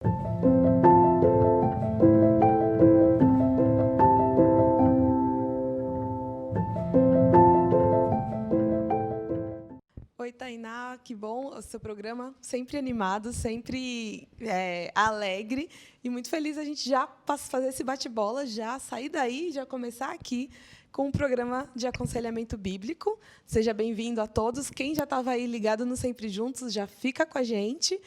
Oi, Tainá, que bom o seu programa, sempre animado, sempre alegre e muito feliz a gente já fazer esse bate-bola, já sair daí e já começar aqui com um programa de aconselhamento bíblico. Seja bem-vindo a todos. Quem já estava aí ligado no Sempre Juntos, já fica com a gente,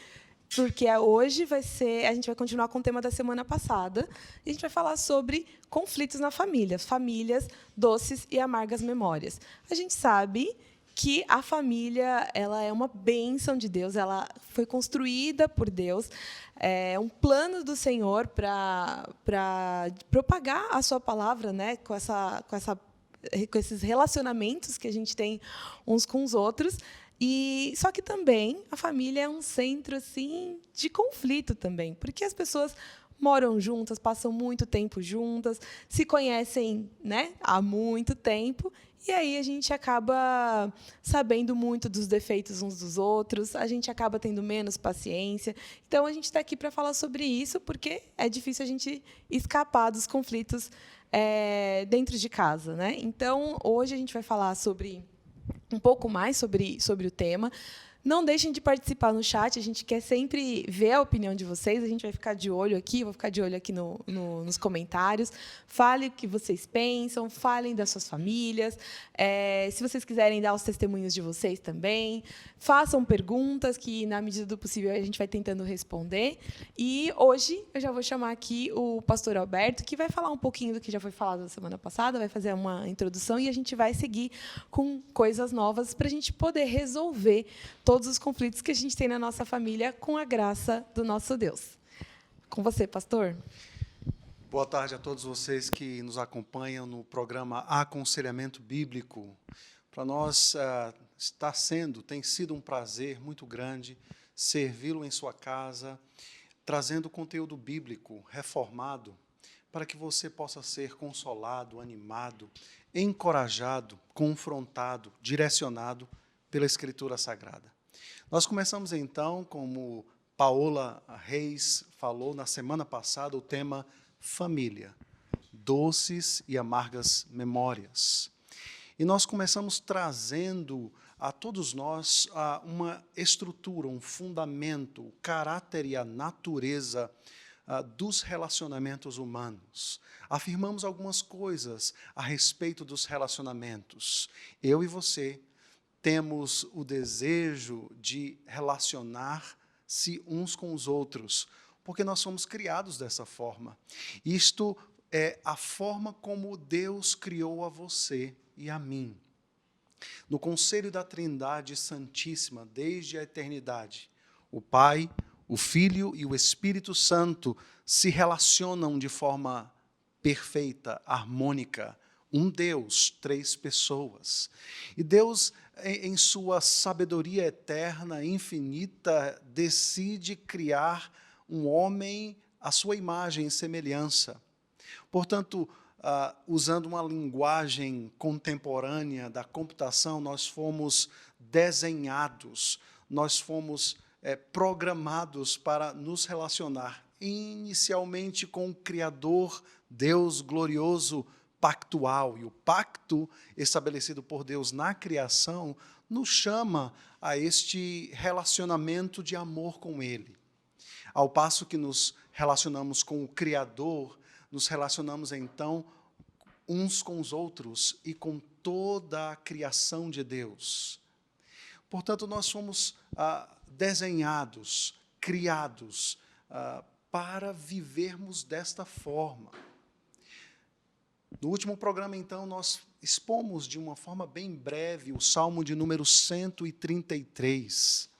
porque hoje a gente vai continuar com o tema da semana passada, e a gente vai falar sobre conflitos na família, famílias, doces e amargas memórias. A gente sabe que a família ela é uma bênção de Deus, ela foi construída por Deus, é um plano do Senhor para propagar a sua palavra, né, com esses relacionamentos que a gente tem uns com os outros. E só que também a família é um centro assim de conflito também, porque as pessoas moram juntas, passam muito tempo juntas, se conhecem, né, há muito tempo. E aí a gente acaba sabendo muito dos defeitos uns dos outros, a gente acaba tendo menos paciência. Então, a gente está aqui para falar sobre isso, porque é difícil a gente escapar dos conflitos dentro de casa, né? Então, hoje a gente vai falar sobre um pouco mais sobre o tema. Não deixem de participar no chat, a gente quer sempre ver a opinião de vocês, a gente vai ficar de olho aqui, vou ficar de olho aqui nos comentários. Fale o que vocês pensam, falem das suas famílias. Se vocês quiserem dar os testemunhos de vocês também, façam perguntas que, na medida do possível, a gente vai tentando responder. E hoje eu já vou chamar aqui o pastor Alberto, que vai falar um pouquinho do que já foi falado na semana passada, vai fazer uma introdução e a gente vai seguir com coisas novas para a gente poder resolver todos os conflitos que a gente tem na nossa família com a graça do nosso Deus. Com você, pastor. Boa tarde a todos vocês que nos acompanham no programa Aconselhamento Bíblico. Para nós tem sido um prazer muito grande servi-lo em sua casa, trazendo conteúdo bíblico reformado para que você possa ser consolado, animado, encorajado, confrontado, direcionado pela Escritura Sagrada. Nós começamos, então, como Paola Reis falou na semana passada, o tema família, doces e amargas memórias. E nós começamos trazendo a todos nós uma estrutura, um fundamento, o caráter e a natureza dos relacionamentos humanos. Afirmamos algumas coisas a respeito dos relacionamentos. Eu e você temos o desejo de relacionar-se uns com os outros, porque nós somos criados dessa forma. Isto é a forma como Deus criou a você e a mim. No conselho da Trindade Santíssima, desde a eternidade, o Pai, o Filho e o Espírito Santo se relacionam de forma perfeita, harmônica. Um Deus, três pessoas. E Deus, em sua sabedoria eterna, infinita, decide criar um homem à sua imagem e semelhança. Portanto, usando uma linguagem contemporânea da computação, nós fomos desenhados, nós fomos programados para nos relacionar inicialmente com o Criador, Deus glorioso, pactual, e o pacto estabelecido por Deus na criação nos chama a este relacionamento de amor com Ele. Ao passo que nos relacionamos com o Criador, nos relacionamos então uns com os outros e com toda a criação de Deus. Portanto, nós somos desenhados, criados para vivermos desta forma. No último programa, então, nós expomos de uma forma bem breve o Salmo de número 133,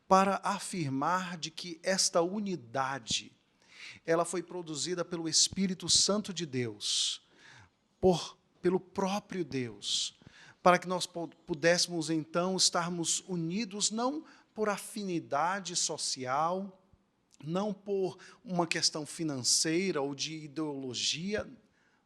para afirmar de que esta unidade, ela foi produzida pelo Espírito Santo de Deus, pelo próprio Deus, para que nós pudéssemos, então, estarmos unidos, não por afinidade social, não por uma questão financeira ou de ideologia,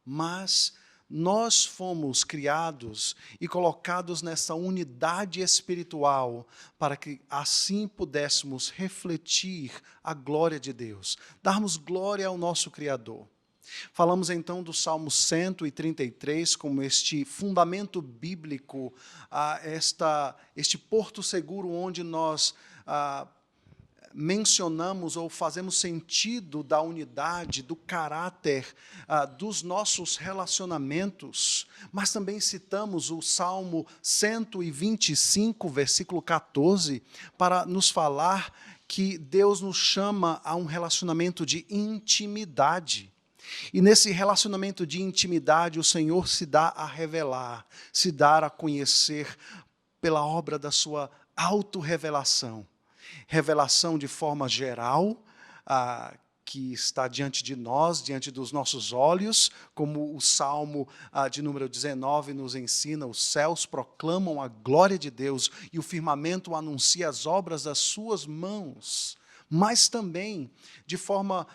mas nós fomos criados e colocados nessa unidade espiritual para que assim pudéssemos refletir a glória de Deus, darmos glória ao nosso Criador. Falamos então do Salmo 133 como este fundamento bíblico, este porto seguro onde nós mencionamos ou fazemos sentido da unidade, do caráter dos nossos relacionamentos, mas também citamos o Salmo 125, versículo 14, para nos falar que Deus nos chama a um relacionamento de intimidade. E nesse relacionamento de intimidade, o Senhor se dá a revelar, se dá a conhecer pela obra da sua autorrevelação. Revelação de forma geral, que está diante de nós, diante dos nossos olhos, como o Salmo de número 19 nos ensina: os céus proclamam a glória de Deus e o firmamento anuncia as obras das suas mãos. Mas também, de forma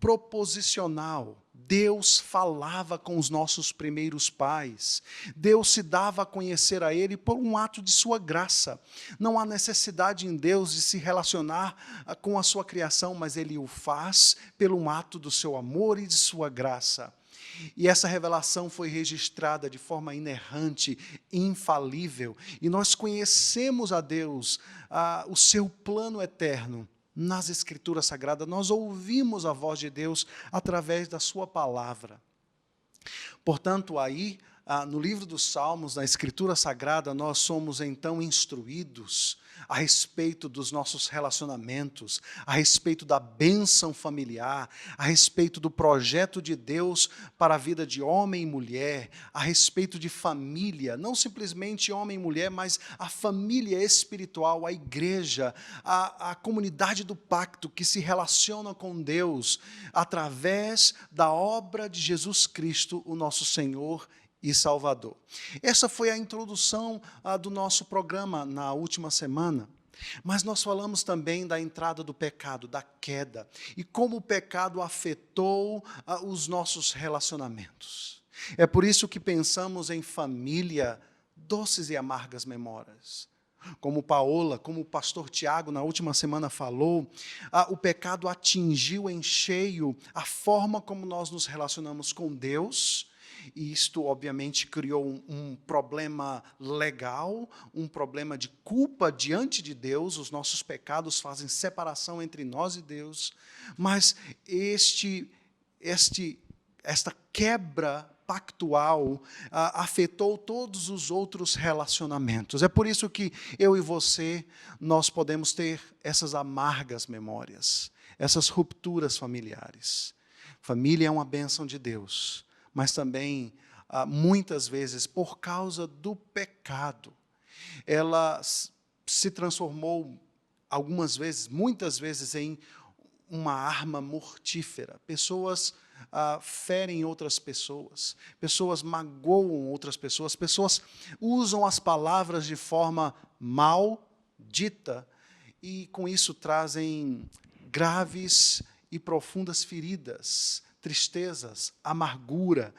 proposicional, Deus falava com os nossos primeiros pais. Deus se dava a conhecer a ele por um ato de sua graça. Não há necessidade em Deus de se relacionar com a sua criação, mas ele o faz pelo ato do seu amor e de sua graça. E essa revelação foi registrada de forma inerrante, infalível. E nós conhecemos a Deus, o seu plano eterno, nas Escrituras Sagradas. Nós ouvimos a voz de Deus através da sua palavra. Portanto, aí, no livro dos Salmos, na Escritura Sagrada, nós somos então instruídos a respeito dos nossos relacionamentos, a respeito da bênção familiar, a respeito do projeto de Deus para a vida de homem e mulher, a respeito de família, não simplesmente homem e mulher, mas a família espiritual, a igreja, a comunidade do pacto que se relaciona com Deus através da obra de Jesus Cristo, o nosso Senhor e Salvador. Essa foi a introdução do nosso programa na última semana. Mas nós falamos também da entrada do pecado, da queda, e como o pecado afetou os nossos relacionamentos. É por isso que pensamos em família, doces e amargas memórias. Como Paola, como o pastor Tiago na última semana falou, o pecado atingiu em cheio a forma como nós nos relacionamos com Deus. E isto, obviamente, criou um problema legal, um problema de culpa diante de Deus. Os nossos pecados fazem separação entre nós e Deus. Mas esta quebra pactual afetou todos os outros relacionamentos. É por isso que eu e você, nós podemos ter essas amargas memórias, essas rupturas familiares. Família é uma bênção de Deus. Mas também, muitas vezes, por causa do pecado, ela se transformou, muitas vezes, em uma arma mortífera. Pessoas ferem outras pessoas, pessoas magoam outras pessoas, pessoas usam as palavras de forma maldita e, com isso, trazem graves e profundas feridas, tristezas, amargura,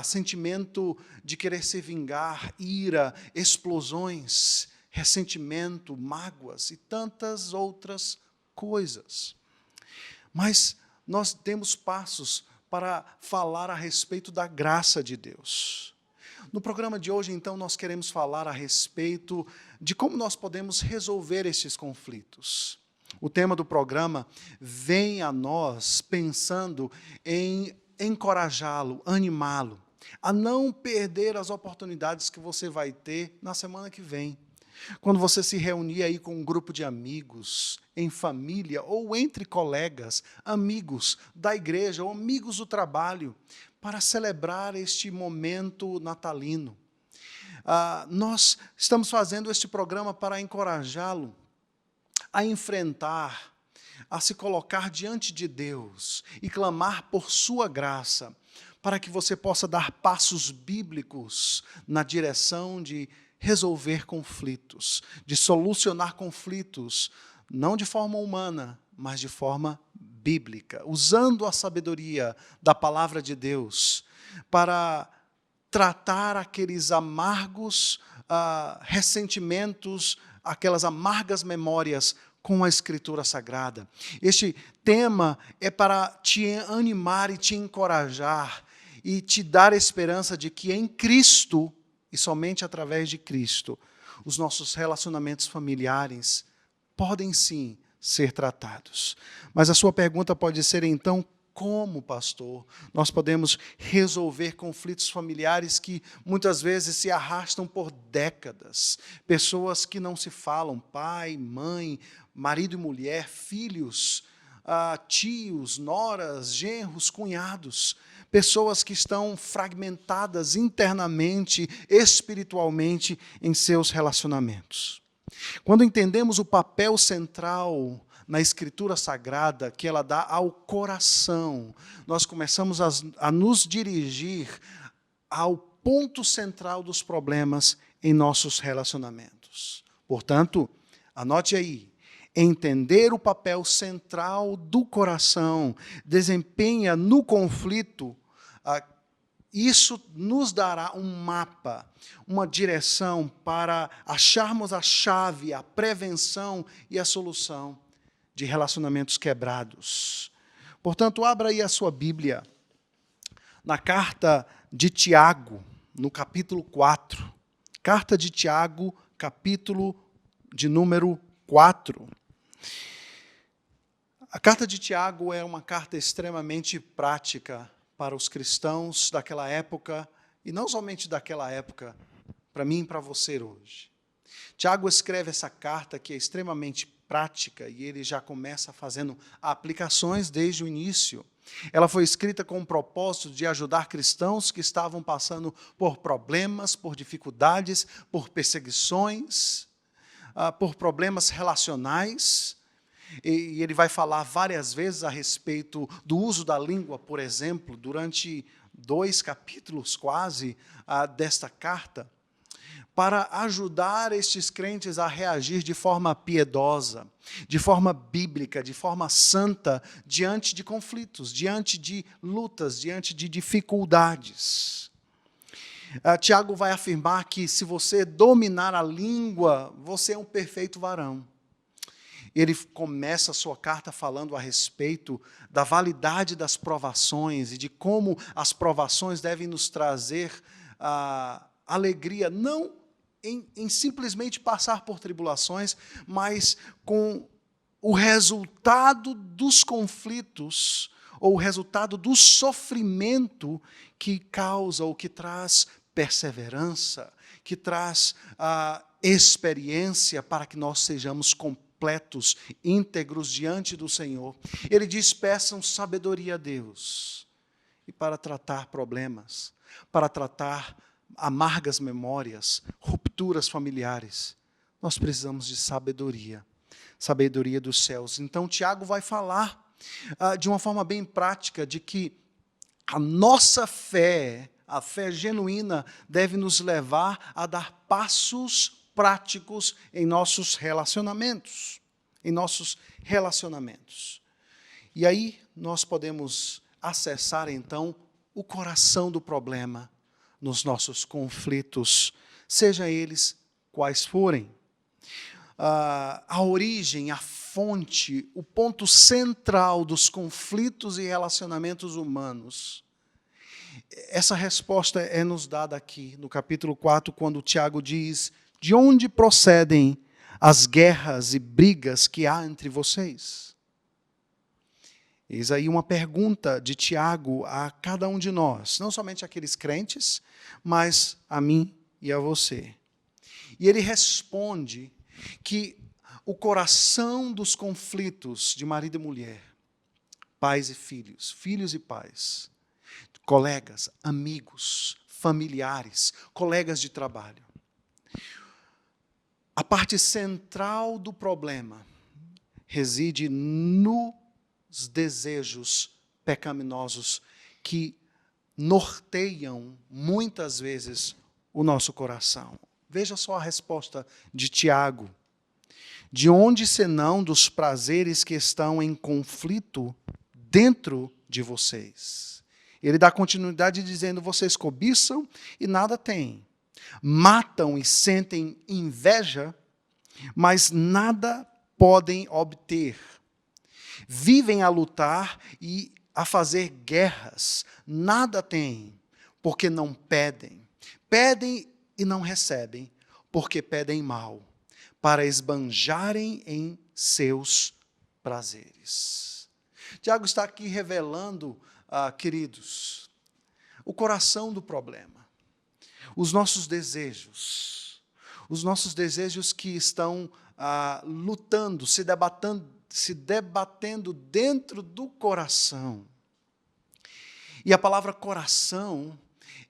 sentimento de querer se vingar, ira, explosões, ressentimento, mágoas e tantas outras coisas. Mas nós temos passos para falar a respeito da graça de Deus. No programa de hoje, então, nós queremos falar a respeito de como nós podemos resolver esses conflitos. O tema do programa vem a nós pensando em encorajá-lo, animá-lo, a não perder as oportunidades que você vai ter na semana que vem. Quando você se reunir aí com um grupo de amigos, em família ou entre colegas, amigos da igreja ou amigos do trabalho, para celebrar este momento natalino. Nós estamos fazendo este programa para encorajá-lo a enfrentar, a se colocar diante de Deus e clamar por sua graça, para que você possa dar passos bíblicos na direção de resolver conflitos, de solucionar conflitos, não de forma humana, mas de forma bíblica, usando a sabedoria da palavra de Deus para tratar aqueles amargos ressentimentos, aquelas amargas memórias com a Escritura Sagrada. Este tema é para te animar e te encorajar e te dar esperança de que em Cristo, e somente através de Cristo, os nossos relacionamentos familiares podem sim ser tratados. Mas a sua pergunta pode ser então, como, pastor, nós podemos resolver conflitos familiares que muitas vezes se arrastam por décadas? Pessoas que não se falam, pai, mãe, marido e mulher, filhos, tios, noras, genros, cunhados. Pessoas que estão fragmentadas internamente, espiritualmente, em seus relacionamentos. Quando entendemos o papel central na Escritura Sagrada que ela dá ao coração, nós começamos a nos dirigir ao ponto central dos problemas em nossos relacionamentos. Portanto, anote aí, entender o papel central do coração desempenha no conflito, isso nos dará um mapa, uma direção para acharmos a chave, a prevenção e a solução de relacionamentos quebrados. Portanto, abra aí a sua Bíblia, na carta de Tiago, no capítulo 4. Carta de Tiago, capítulo de número 4. A carta de Tiago é uma carta extremamente prática para os cristãos daquela época, e não somente daquela época, para mim e para você hoje. Tiago escreve essa carta que é extremamente prática, e ele já começa fazendo aplicações desde o início. Ela foi escrita com o propósito de ajudar cristãos que estavam passando por problemas, por dificuldades, por perseguições, por problemas relacionais. E ele vai falar várias vezes a respeito do uso da língua, por exemplo, durante 2 capítulos quase desta carta, para ajudar estes crentes a reagir de forma piedosa, de forma bíblica, de forma santa, diante de conflitos, diante de lutas, diante de dificuldades. Tiago vai afirmar que se você dominar a língua, você é um perfeito varão. Ele começa a sua carta falando a respeito da validade das provações e de como as provações devem nos trazer alegria, não em simplesmente passar por tribulações, mas com o resultado dos conflitos, ou o resultado do sofrimento que causa ou que traz perseverança, que traz experiência para que nós sejamos completos, íntegros diante do Senhor. Ele diz, peçam sabedoria a Deus. E para tratar problemas, para tratar amargas memórias, rupturas familiares, nós precisamos de sabedoria, sabedoria dos céus. Então, Tiago vai falar de uma forma bem prática de que a nossa fé, a fé genuína, deve nos levar a dar passos práticos em nossos relacionamentos. E aí nós podemos acessar, então, o coração do problema nos nossos conflitos, seja eles quais forem. A origem, a fonte, o ponto central dos conflitos e relacionamentos humanos. Essa resposta é nos dada aqui no capítulo 4, quando Tiago diz, de onde procedem as guerras e brigas que há entre vocês? Eis aí uma pergunta de Tiago a cada um de nós, não somente aqueles crentes, mas a mim e a você. E ele responde que o coração dos conflitos de marido e mulher, pais e filhos, filhos e pais, colegas, amigos, familiares, colegas de trabalho. A parte central do problema reside nos desejos pecaminosos que norteiam muitas vezes o nosso coração. Veja só a resposta de Tiago. De onde senão dos prazeres que estão em conflito dentro de vocês? Ele dá continuidade dizendo: vocês cobiçam e nada têm. Matam e sentem inveja, mas nada podem obter. Vivem a lutar e a fazer guerras, nada têm, porque não pedem. Pedem e não recebem, porque pedem mal, para esbanjarem em seus prazeres. Tiago está aqui revelando, queridos, o coração do problema, os nossos desejos que estão lutando, se debatendo dentro do coração. E a palavra coração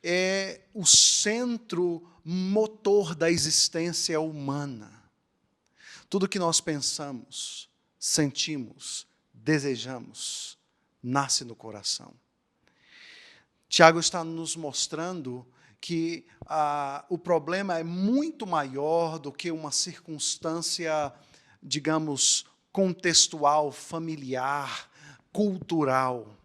é o centro motor da existência humana. Tudo que nós pensamos, sentimos, desejamos, nasce no coração. Tiago está nos mostrando que o problema é muito maior do que uma circunstância, digamos, contextual, familiar, cultural.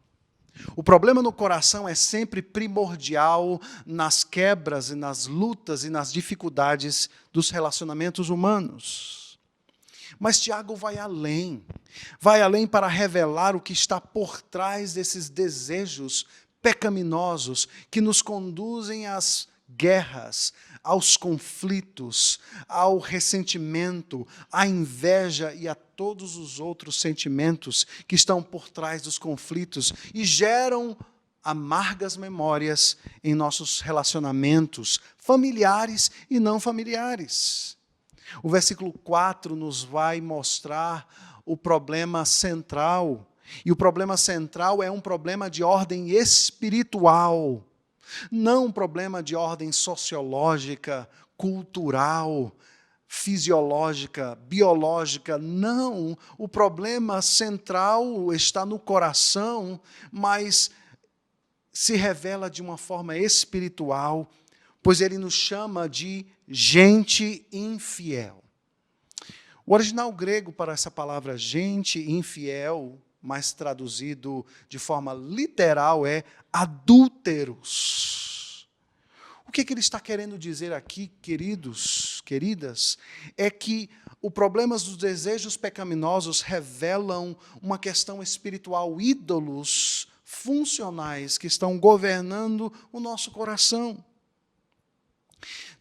O problema no coração é sempre primordial nas quebras e nas lutas e nas dificuldades dos relacionamentos humanos. Mas Tiago vai além para revelar o que está por trás desses desejos pecaminosos que nos conduzem às guerras, aos conflitos, ao ressentimento, à inveja e a todos os outros sentimentos que estão por trás dos conflitos e geram amargas memórias em nossos relacionamentos familiares e não familiares. O versículo 4 nos vai mostrar o problema central, e o problema central é um problema de ordem espiritual, não um problema de ordem sociológica, cultural, fisiológica, biológica. Não, o problema central está no coração, mas se revela de uma forma espiritual, pois ele nos chama de gente infiel. O original grego para essa palavra gente infiel, mais traduzido de forma literal, é adúlteros. O que ele está querendo dizer aqui, queridos, queridas, é que o problema dos desejos pecaminosos revelam uma questão espiritual, ídolos funcionais que estão governando o nosso coração.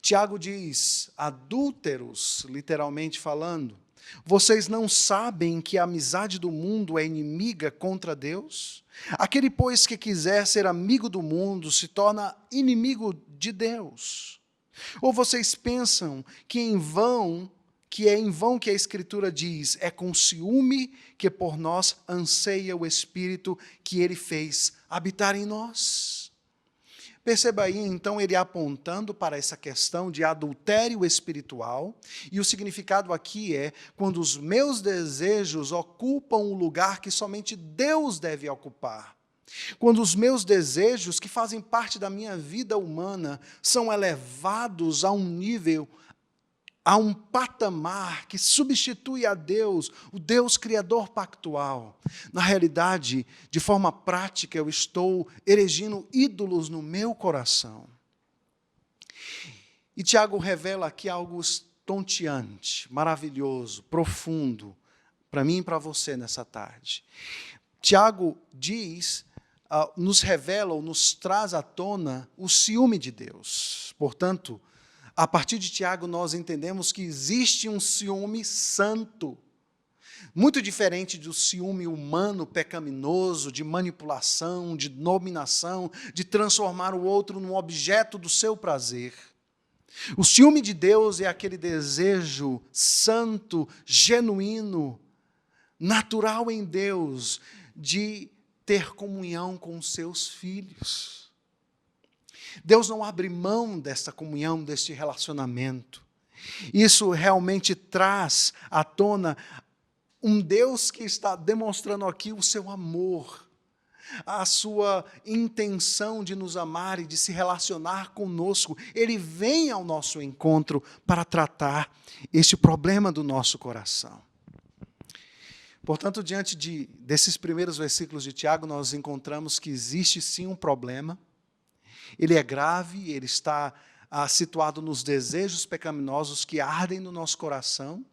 Tiago diz, adúlteros, literalmente falando, vocês não sabem que a amizade do mundo é inimiga contra Deus? Aquele, pois, que quiser ser amigo do mundo se torna inimigo de Deus. Ou vocês pensam que é em vão que a Escritura diz, é com ciúme que por nós anseia o Espírito que Ele fez habitar em nós? Perceba aí, então, ele apontando para essa questão de adultério espiritual, e o significado aqui é quando os meus desejos ocupam o lugar que somente Deus deve ocupar. Quando os meus desejos, que fazem parte da minha vida humana, são elevados a um nível, a um patamar que substitui a Deus, o Deus Criador pactual. Na realidade, de forma prática, eu estou erigindo ídolos no meu coração. E Tiago revela aqui algo estonteante, maravilhoso, profundo, para mim e para você nessa tarde. Tiago diz, nos revela ou nos traz à tona o ciúme de Deus. Portanto, a partir de Tiago, nós entendemos que existe um ciúme santo, muito diferente do ciúme humano, pecaminoso, de manipulação, de dominação, de transformar o outro num objeto do seu prazer. O ciúme de Deus é aquele desejo santo, genuíno, natural em Deus, de ter comunhão com os seus filhos. Deus não abre mão desta comunhão, deste relacionamento. Isso realmente traz à tona um Deus que está demonstrando aqui o seu amor, a sua intenção de nos amar e de se relacionar conosco. Ele vem ao nosso encontro para tratar este problema do nosso coração. Portanto, diante desses primeiros versículos de Tiago, nós encontramos que existe sim um problema. Ele é grave, ele está situado nos desejos pecaminosos que ardem no nosso coração.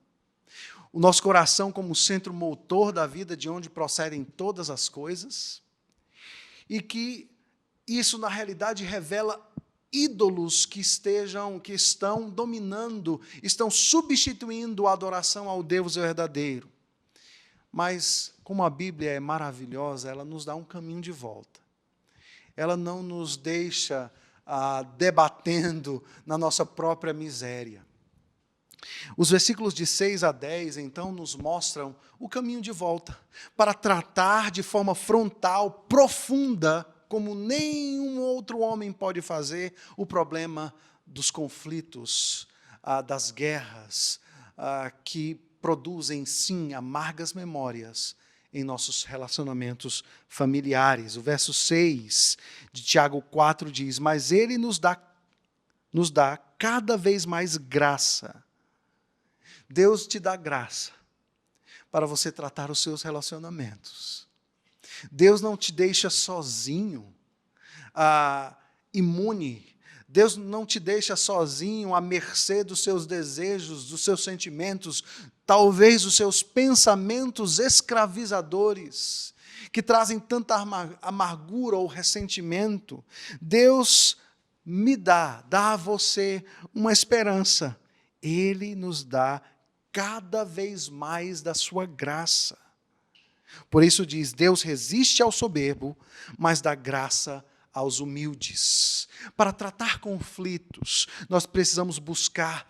O nosso coração como centro motor da vida, de onde procedem todas as coisas. E que isso, na realidade, revela ídolos que estão dominando, estão substituindo a adoração ao Deus verdadeiro. Mas, como a Bíblia é maravilhosa, ela nos dá um caminho de volta. Ela não nos deixa debatendo na nossa própria miséria. Os versículos de 6 a 10, então, nos mostram o caminho de volta, para tratar de forma frontal, profunda, como nenhum outro homem pode fazer, o problema dos conflitos, das guerras, que produzem, sim, amargas memórias em nossos relacionamentos familiares. O verso 6 de Tiago 4 diz: mas Ele nos dá cada vez mais graça. Deus te dá graça para você tratar os seus relacionamentos. Deus não te deixa sozinho, imune. Deus não te deixa sozinho à mercê dos seus desejos, dos seus sentimentos, talvez os seus pensamentos escravizadores, que trazem tanta amargura ou ressentimento. Deus dá a você uma esperança. Ele nos dá cada vez mais da sua graça. Por isso diz: Deus resiste ao soberbo, mas dá graça aos humildes. Para tratar conflitos, nós precisamos buscar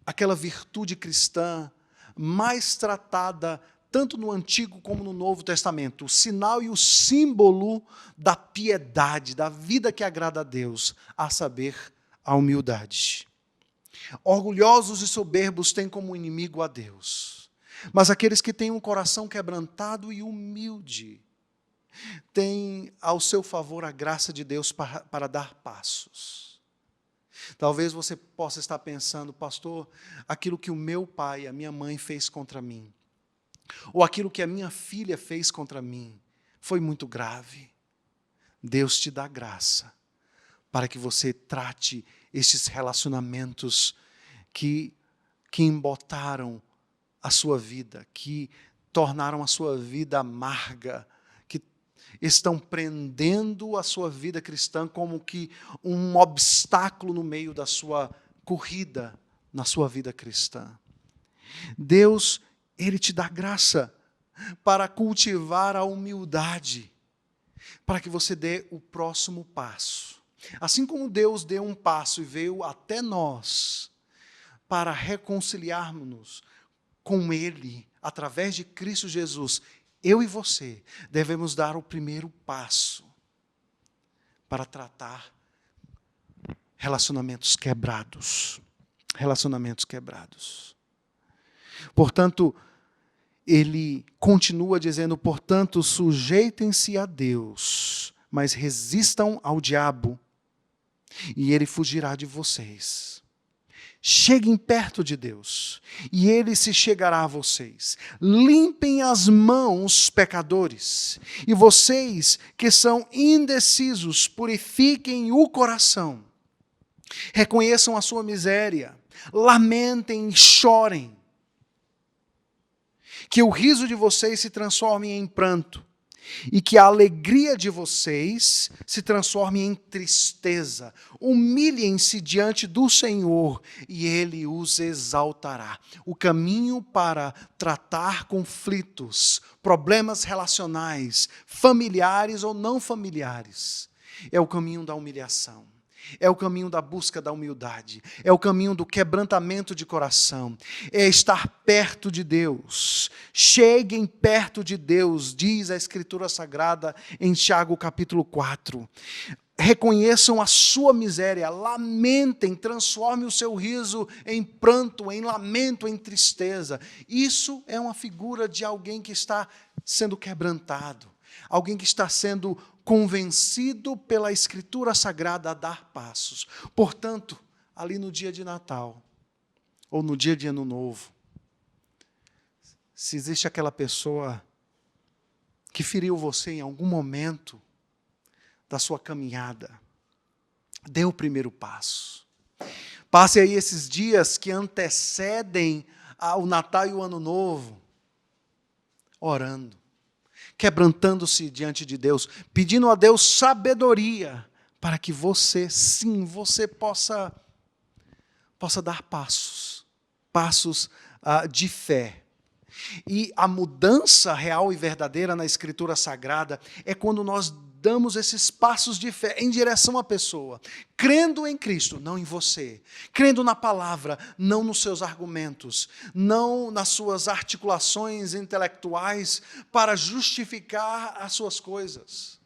aquela virtude cristã mais tratada tanto no Antigo como no Novo Testamento, o sinal e o símbolo da piedade, da vida que agrada a Deus, a saber, a humildade. Orgulhosos e soberbos têm como inimigo a Deus, mas aqueles que têm um coração quebrantado e humilde têm ao seu favor a graça de Deus para dar passos. Talvez você possa estar pensando: pastor, aquilo que o meu pai, a minha mãe fez contra mim, ou aquilo que a minha filha fez contra mim, foi muito grave. Deus te dá graça para que você trate estes relacionamentos que embotaram a sua vida, que tornaram a sua vida amarga, que estão prendendo a sua vida cristã como que um obstáculo no meio da sua corrida na sua vida cristã. Deus, Ele te dá graça para cultivar a humildade, para que você dê o próximo passo. Assim como Deus deu um passo e veio até nós para reconciliarmos-nos com Ele, através de Cristo Jesus, eu e você devemos dar o primeiro passo para tratar relacionamentos quebrados. Relacionamentos quebrados. Portanto, ele continua dizendo: portanto, sujeitem-se a Deus, mas resistam ao diabo, e ele fugirá de vocês. Cheguem perto de Deus, e Ele se chegará a vocês. Limpem as mãos, pecadores, e vocês que são indecisos, purifiquem o coração. Reconheçam a sua miséria, lamentem e chorem. Que o riso de vocês se transforme em pranto, e que a alegria de vocês se transforme em tristeza. Humilhem-se diante do Senhor e Ele os exaltará. O caminho para tratar conflitos, problemas relacionais, familiares ou não familiares, é o caminho da humilhação. É o caminho da busca da humildade, é o caminho do quebrantamento de coração, é estar perto de Deus. Cheguem perto de Deus, diz a Escritura Sagrada em Tiago capítulo 4. Reconheçam a sua miséria, lamentem, transformem o seu riso em pranto, em lamento, em tristeza. Isso é uma figura de alguém que está sendo quebrantado, alguém que está sendo convencido pela Escritura Sagrada a dar passos. Portanto, ali no dia de Natal, ou no dia de Ano Novo, se existe aquela pessoa que feriu você em algum momento da sua caminhada, dê o primeiro passo. Passe aí esses dias que antecedem ao Natal e o Ano Novo, orando, quebrantando-se diante de Deus, pedindo a Deus sabedoria, para que você, sim, você possa dar passos de fé. E a mudança real e verdadeira na Escritura Sagrada é quando nós damos esses passos de fé em direção à pessoa, crendo em Cristo, não em você, crendo na palavra, não nos seus argumentos, não nas suas articulações intelectuais para justificar as suas coisas,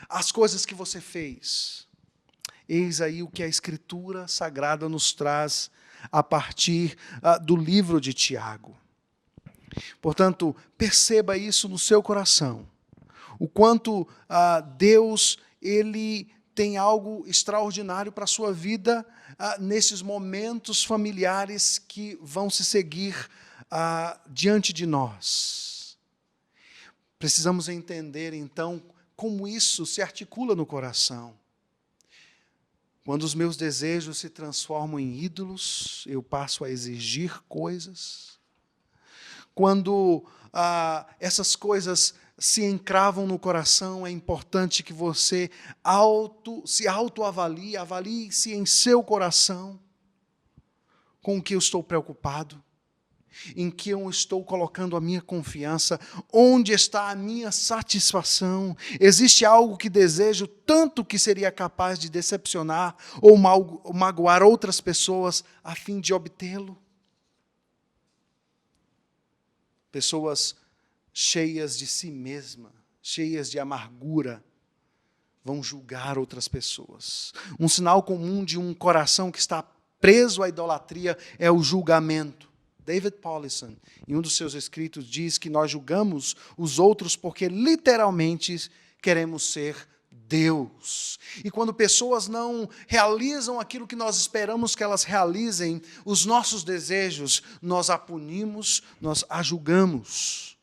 as coisas que você fez. Eis aí o que a Escritura Sagrada nos traz a partir do livro de Tiago. Portanto, perceba isso no seu coração. O quanto Deus ele tem algo extraordinário para a sua vida nesses momentos familiares que vão se seguir diante de nós. Precisamos entender, então, como isso se articula no coração. Quando os meus desejos se transformam em ídolos, eu passo a exigir coisas. Quando essas coisas se encravam no coração, é importante que você se autoavalie, avalie-se em seu coração, com o que eu estou preocupado, em que eu estou colocando a minha confiança, onde está a minha satisfação. Existe algo que desejo tanto que seria capaz de decepcionar ou magoar outras pessoas a fim de obtê-lo? Pessoas cheias de si mesma, cheias de amargura, vão julgar outras pessoas. Um sinal comum de um coração que está preso à idolatria é o julgamento. David Powlison, em um dos seus escritos, diz que nós julgamos os outros porque literalmente queremos ser Deus. E quando pessoas não realizam aquilo que nós esperamos que elas realizem, os nossos desejos, nós a punimos, nós a julgamos.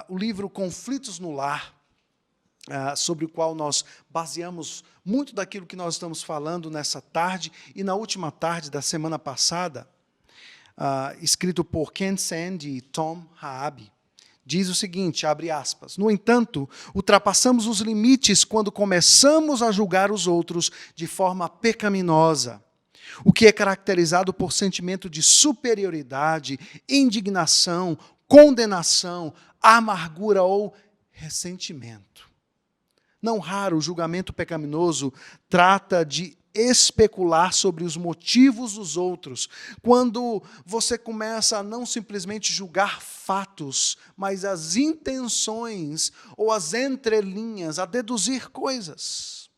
O livro Conflitos no Lar, sobre o qual nós baseamos muito daquilo que nós estamos falando nessa tarde e na última tarde da semana passada, escrito por Ken Sand e Tom Haabe, diz o seguinte, abre aspas, no entanto, ultrapassamos os limites quando começamos a julgar os outros de forma pecaminosa, o que é caracterizado por sentimento de superioridade, indignação, condenação, amargura ou ressentimento. Não raro, o julgamento pecaminoso trata de especular sobre os motivos dos outros, quando você começa a não simplesmente julgar fatos, mas as intenções ou as entrelinhas, a deduzir coisas.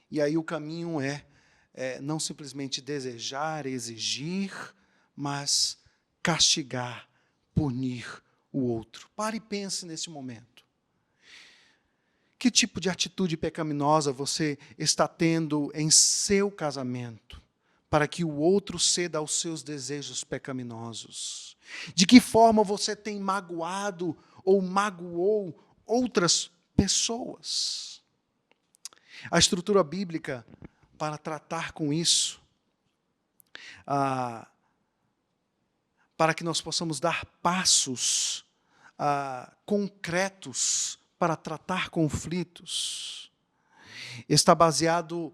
E aí o caminho é não simplesmente desejar, exigir, mas castigar, punir o outro. Pare e pense nesse momento. Que tipo de atitude pecaminosa você está tendo em seu casamento para que o outro ceda aos seus desejos pecaminosos? De que forma você tem magoado ou magoou outras pessoas? A estrutura bíblica para tratar com isso, para que nós possamos dar passos concretos para tratar conflitos, está baseado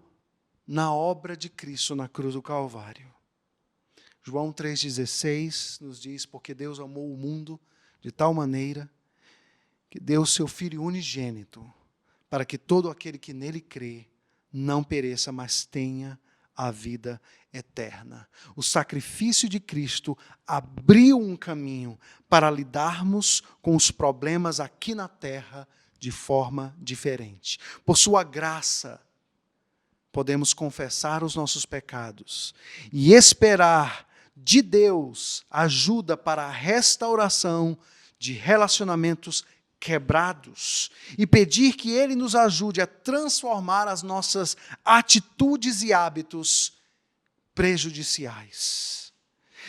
na obra de Cristo na cruz do Calvário. João 3,16 nos diz, porque Deus amou o mundo de tal maneira que deu o seu Filho unigênito, para que todo aquele que nele crê não pereça, mas tenha a vida eterna. O sacrifício de Cristo abriu um caminho para lidarmos com os problemas aqui na terra de forma diferente. Por sua graça, podemos confessar os nossos pecados e esperar de Deus ajuda para a restauração de relacionamentos quebrados e pedir que Ele nos ajude a transformar as nossas atitudes e hábitos prejudiciais.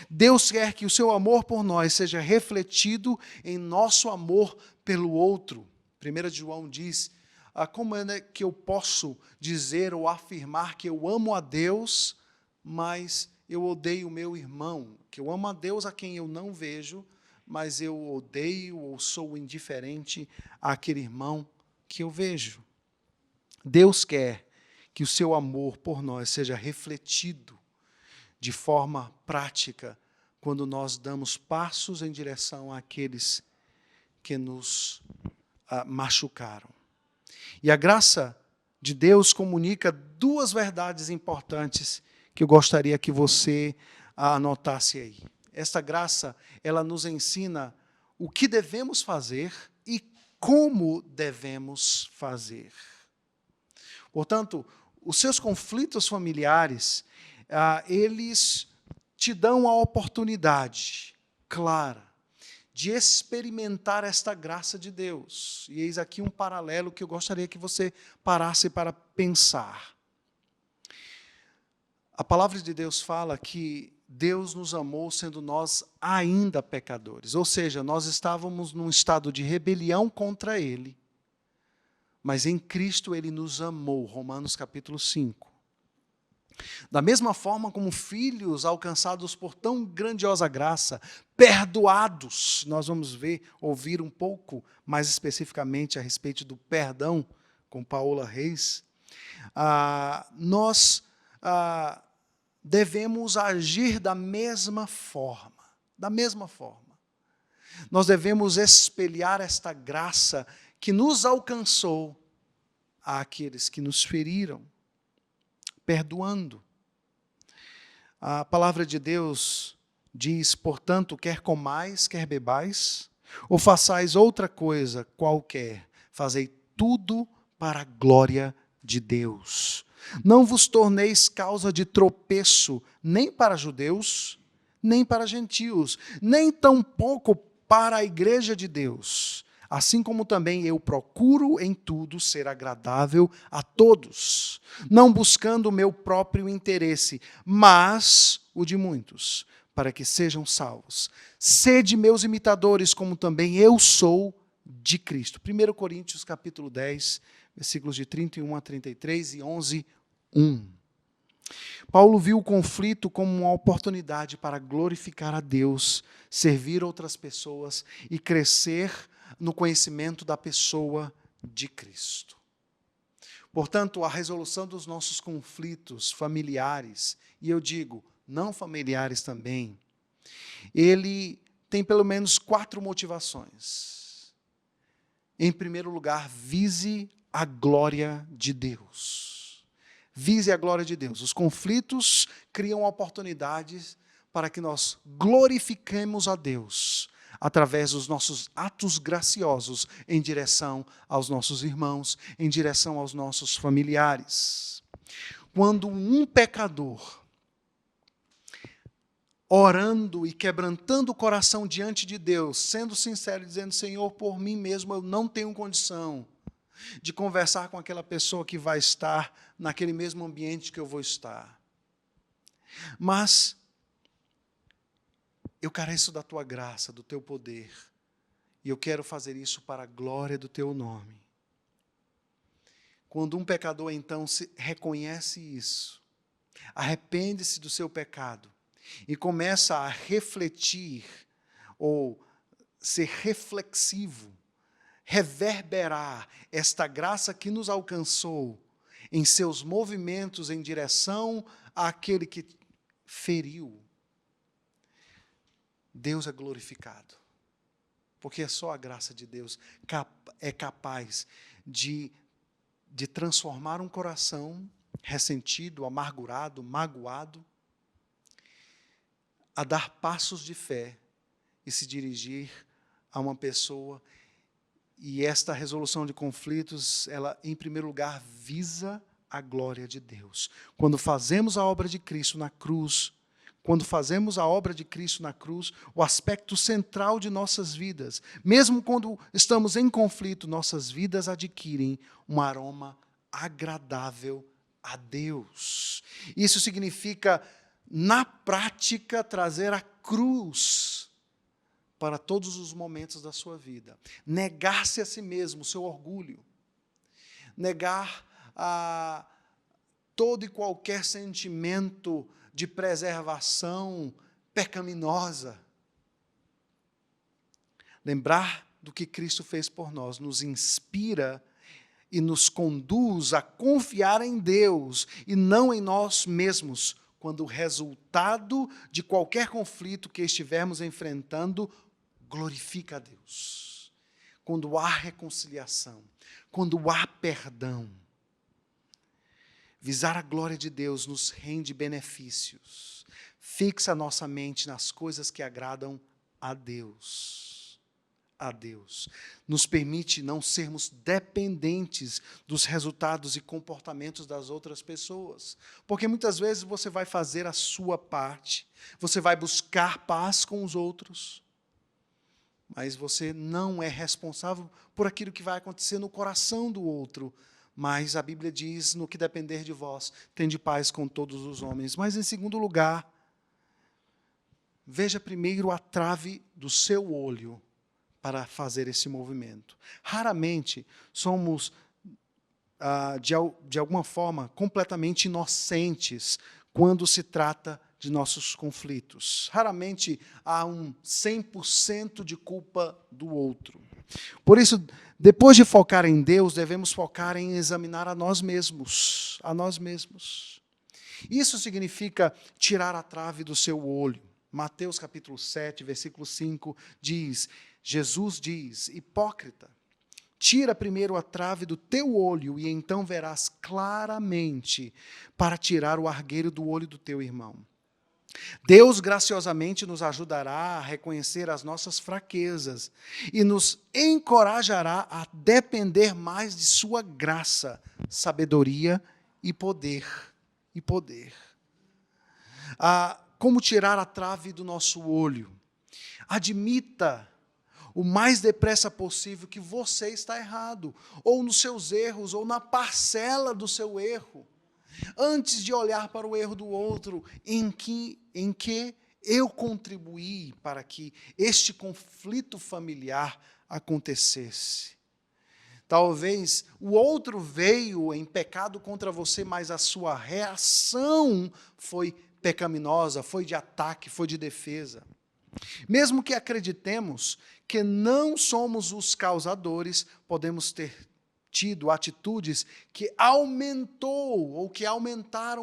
Deus quer que o seu amor por nós seja refletido em nosso amor pelo outro. 1 João diz, como é que eu posso dizer ou afirmar que eu amo a Deus, mas eu odeio o meu irmão? Que eu amo a Deus a quem eu não vejo, mas eu odeio ou sou indiferente àquele irmão que eu vejo. Deus quer que o seu amor por nós seja refletido de forma prática quando nós damos passos em direção àqueles que nos machucaram. E a graça de Deus comunica duas verdades importantes que eu gostaria que você anotasse aí. Esta graça, ela nos ensina o que devemos fazer e como devemos fazer. Portanto, os seus conflitos familiares, eles te dão a oportunidade clara de experimentar esta graça de Deus. E eis aqui um paralelo que eu gostaria que você parasse para pensar. A palavra de Deus fala que Deus nos amou sendo nós ainda pecadores. Ou seja, nós estávamos num estado de rebelião contra Ele, mas em Cristo Ele nos amou. Romanos capítulo 5. Da mesma forma como filhos alcançados por tão grandiosa graça, perdoados, nós vamos ouvir um pouco mais especificamente a respeito do perdão com Paola Reis, nós devemos agir da mesma forma. Da mesma forma. Nós devemos espelhar esta graça que nos alcançou àqueles que nos feriram, perdoando. A palavra de Deus diz, portanto, quer comais, quer bebais, ou façais outra coisa qualquer, fazei tudo para a glória de Deus. Não vos torneis causa de tropeço, nem para judeus, nem para gentios, nem tampouco para a igreja de Deus. Assim como também eu procuro em tudo ser agradável a todos, não buscando o meu próprio interesse, mas o de muitos, para que sejam salvos. Sede meus imitadores, como também eu sou de Cristo. 1 Coríntios capítulo 10, versículos de 31 a 33 e 11, 1. Paulo viu o conflito como uma oportunidade para glorificar a Deus, servir outras pessoas e crescer no conhecimento da pessoa de Cristo. Portanto, a resolução dos nossos conflitos familiares, e eu digo, não familiares também, ele tem pelo menos 4 motivações. Em primeiro lugar, vise a glória de Deus. Vise a glória de Deus. Os conflitos criam oportunidades para que nós glorifiquemos a Deus através dos nossos atos graciosos em direção aos nossos irmãos, em direção aos nossos familiares. Quando um pecador, orando e quebrantando o coração diante de Deus, sendo sincero, dizendo, Senhor, por mim mesmo eu não tenho condição de conversar com aquela pessoa que vai estar naquele mesmo ambiente que eu vou estar. Mas eu careço da tua graça, do teu poder, e eu quero fazer isso para a glória do teu nome. Quando um pecador então reconhece isso, arrepende-se do seu pecado e começa a refletir ou ser reflexivo, reverberar esta graça que nos alcançou em seus movimentos em direção àquele que feriu, Deus é glorificado, porque é só a graça de Deus é capaz de transformar um coração ressentido, amargurado, magoado, a dar passos de fé e se dirigir a uma pessoa. E esta resolução de conflitos, ela, em primeiro lugar, visa a glória de Deus. Quando fazemos a obra de Cristo na cruz, o aspecto central de nossas vidas, mesmo quando estamos em conflito, nossas vidas adquirem um aroma agradável a Deus. Isso significa na prática, trazer a cruz para todos os momentos da sua vida. Negar-se a si mesmo, o seu orgulho. Negar todo e qualquer sentimento de preservação pecaminosa. Lembrar do que Cristo fez por nós nos inspira e nos conduz a confiar em Deus e não em nós mesmos, quando o resultado de qualquer conflito que estivermos enfrentando glorifica a Deus. Quando há reconciliação, quando há perdão. Visar a glória de Deus nos rende benefícios. Fixa a nossa mente nas coisas que agradam a Deus. A Deus. Nos permite não sermos dependentes dos resultados e comportamentos das outras pessoas. Porque muitas vezes você vai fazer a sua parte, você vai buscar paz com os outros, mas você não é responsável por aquilo que vai acontecer no coração do outro. Mas a Bíblia diz, no que depender de vós, tende paz com todos os homens. Mas, em segundo lugar, veja primeiro a trave do seu olho para fazer esse movimento. Raramente somos, de alguma forma, completamente inocentes quando se trata de nossos conflitos. Raramente há um 100% de culpa do outro. Por isso, depois de focar em Deus, devemos focar em examinar a nós mesmos. A nós mesmos. Isso significa tirar a trave do seu olho. Mateus capítulo 7, versículo 5 diz, Jesus diz, hipócrita, tira primeiro a trave do teu olho e então verás claramente para tirar o argueiro do olho do teu irmão. Deus graciosamente nos ajudará a reconhecer as nossas fraquezas e nos encorajará a depender mais de sua graça, sabedoria e poder. Como tirar a trave do nosso olho? Admita o mais depressa possível que você está errado, ou nos seus erros, ou na parcela do seu erro. Antes de olhar para o erro do outro, em que eu contribuí para que este conflito familiar acontecesse. Talvez o outro veio em pecado contra você, mas a sua reação foi pecaminosa, foi de ataque, foi de defesa. Mesmo que acreditemos que não somos os causadores, podemos ter tido atitudes que aumentaram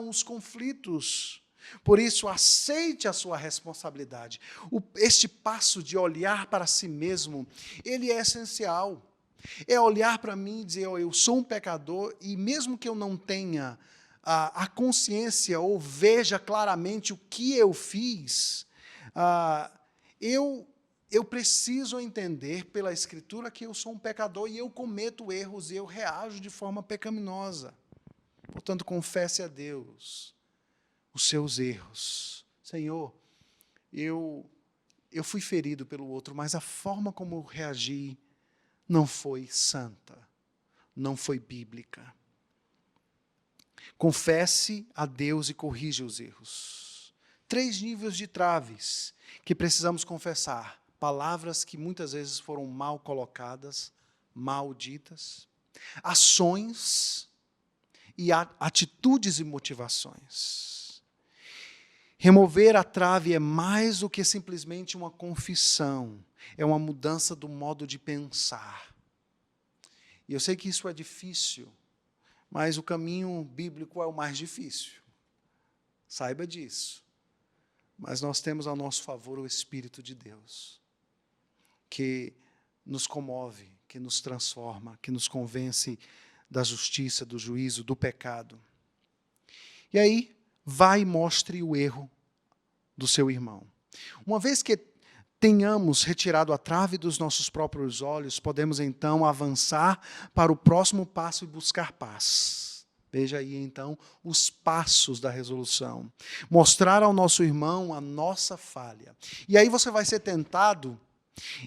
os conflitos. Por isso, aceite a sua responsabilidade. Este passo de olhar para si mesmo, ele é essencial. É olhar para mim e dizer, eu sou um pecador, e mesmo que eu não tenha a consciência ou veja claramente o que eu fiz, eu preciso entender pela Escritura que eu sou um pecador e eu cometo erros e eu reajo de forma pecaminosa. Portanto, confesse a Deus os seus erros. Senhor, eu fui ferido pelo outro, mas a forma como eu reagi não foi santa, não foi bíblica. Confesse a Deus e corrija os erros. 3 níveis de traves que precisamos confessar. Palavras que muitas vezes foram mal colocadas, mal ditas. Ações e atitudes e motivações. Remover a trave é mais do que simplesmente uma confissão. É uma mudança do modo de pensar. E eu sei que isso é difícil, mas o caminho bíblico é o mais difícil. Saiba disso. Mas nós temos ao nosso favor o Espírito de Deus, que nos comove, que nos transforma, que nos convence da justiça, do juízo, do pecado. E aí, vai e mostre o erro do seu irmão. Uma vez que tenhamos retirado a trave dos nossos próprios olhos, podemos então avançar para o próximo passo e buscar paz. Veja aí então os passos da resolução. Mostrar ao nosso irmão a nossa falha. E aí você vai ser tentado,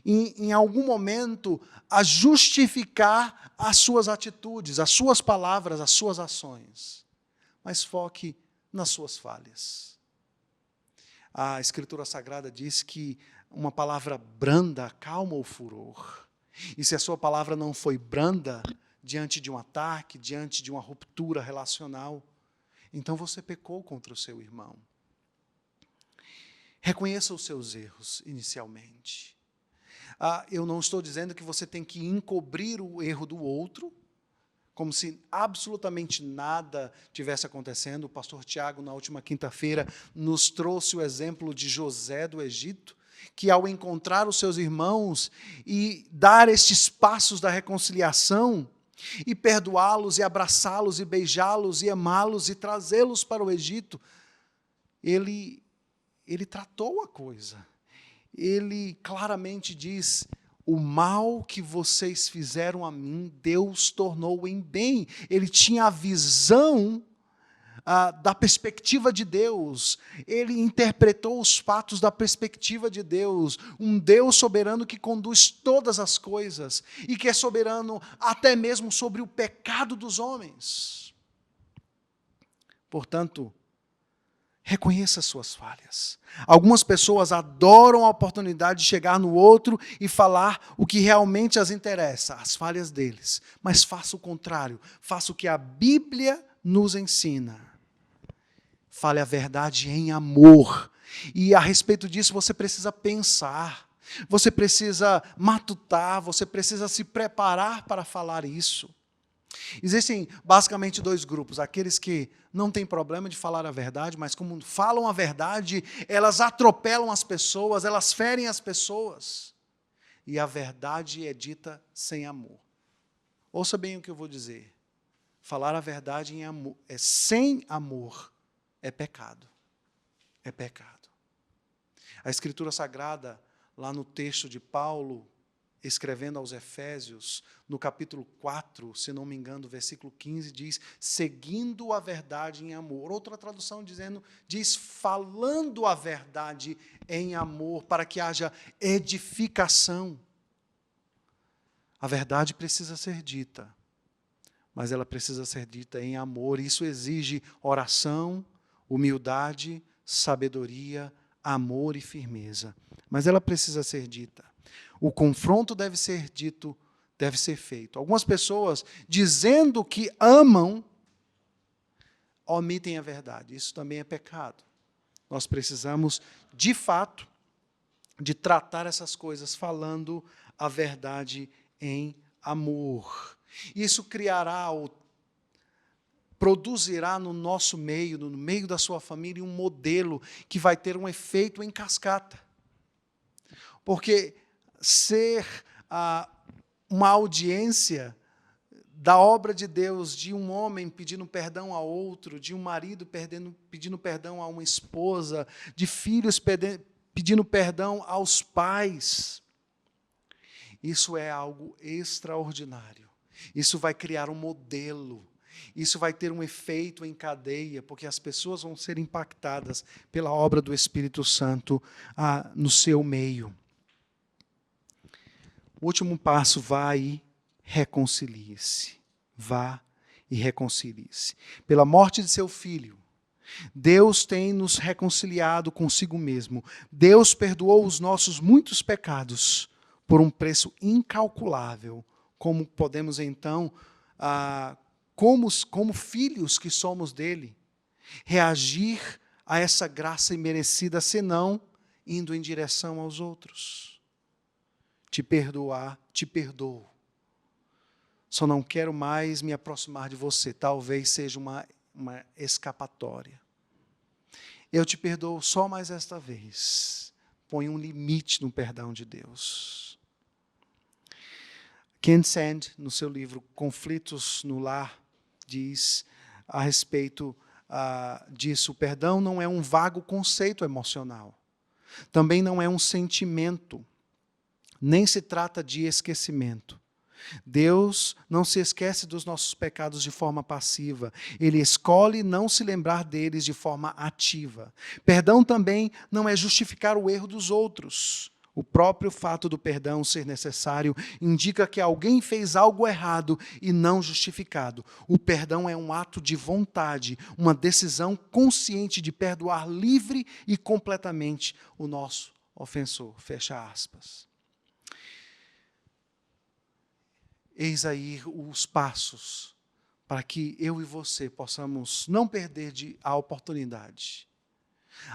em algum momento, a justificar as suas atitudes, as suas palavras, as suas ações. Mas foque nas suas falhas. A Escritura Sagrada diz que uma palavra branda acalma o furor. E se a sua palavra não foi branda diante de um ataque, diante de uma ruptura relacional, então você pecou contra o seu irmão. Reconheça os seus erros inicialmente. Eu não estou dizendo que você tem que encobrir o erro do outro, como se absolutamente nada tivesse acontecendo. O pastor Tiago, na última quinta-feira, nos trouxe o exemplo de José do Egito, que ao encontrar os seus irmãos e dar estes passos da reconciliação, e perdoá-los, e abraçá-los, e beijá-los, e amá-los, e trazê-los para o Egito, ele tratou a coisa. Ele claramente diz: o mal que vocês fizeram a mim, Deus tornou em bem. Ele tinha a visão da perspectiva de Deus. Ele interpretou os fatos da perspectiva de Deus. Um Deus soberano que conduz todas as coisas e que é soberano até mesmo sobre o pecado dos homens. Portanto, reconheça as suas falhas. Algumas pessoas adoram a oportunidade de chegar no outro e falar o que realmente as interessa, as falhas deles. Mas faça o contrário, faça o que a Bíblia nos ensina. Fale a verdade em amor. E a respeito disso você precisa pensar, você precisa matutar, você precisa se preparar para falar isso. Existem basicamente dois grupos: aqueles que não têm problema de falar a verdade, mas como falam a verdade, elas atropelam as pessoas, elas ferem as pessoas. E a verdade é dita sem amor. Ouça bem o que eu vou dizer. Falar a verdade em amor, sem amor, é pecado. É pecado. A Escritura Sagrada, lá no texto de Paulo, escrevendo aos Efésios, no capítulo 4, se não me engano, versículo 15, diz: seguindo a verdade em amor. Outra tradução diz: falando a verdade em amor, para que haja edificação. A verdade precisa ser dita, mas ela precisa ser dita em amor. Isso exige oração, humildade, sabedoria, amor e firmeza. Mas ela precisa ser dita. O confronto deve ser dito, deve ser feito. Algumas pessoas, dizendo que amam, omitem a verdade. Isso também é pecado. Nós precisamos, de fato, de tratar essas coisas falando a verdade em amor. Isso criará ou produzirá no nosso meio, no meio da sua família, um modelo que vai ter um efeito em cascata. Porque ser uma audiência da obra de Deus, de um homem pedindo perdão a outro, de um marido pedindo perdão a uma esposa, de filhos pedindo perdão aos pais, isso é algo extraordinário. Isso vai criar um modelo. Isso vai ter um efeito em cadeia, porque as pessoas vão ser impactadas pela obra do Espírito Santo no seu meio. O último passo: vá e reconcilie-se. Vá e reconcilie-se. Pela morte de seu filho, Deus tem nos reconciliado consigo mesmo. Deus perdoou os nossos muitos pecados por um preço incalculável. Como podemos então, como filhos que somos dele, reagir a essa graça imerecida, senão indo em direção aos outros? Te perdoar, te perdoo. Só não quero mais me aproximar de você. Talvez seja uma escapatória. Eu te perdoo só mais esta vez. Põe um limite no perdão de Deus. Ken Sand, no seu livro Conflitos no Lar, diz a respeito disso: o perdão não é um vago conceito emocional. Também não é um sentimento. Nem se trata de esquecimento. Deus não se esquece dos nossos pecados de forma passiva. Ele escolhe não se lembrar deles de forma ativa. Perdão também não é justificar o erro dos outros O próprio fato do perdão ser necessário indica que alguém fez algo errado e não justificado. O perdão é um ato de vontade, uma decisão consciente de perdoar livre e completamente o nosso ofensor. Fecha aspas. Eis aí os passos para que eu e você possamos não perder a oportunidade.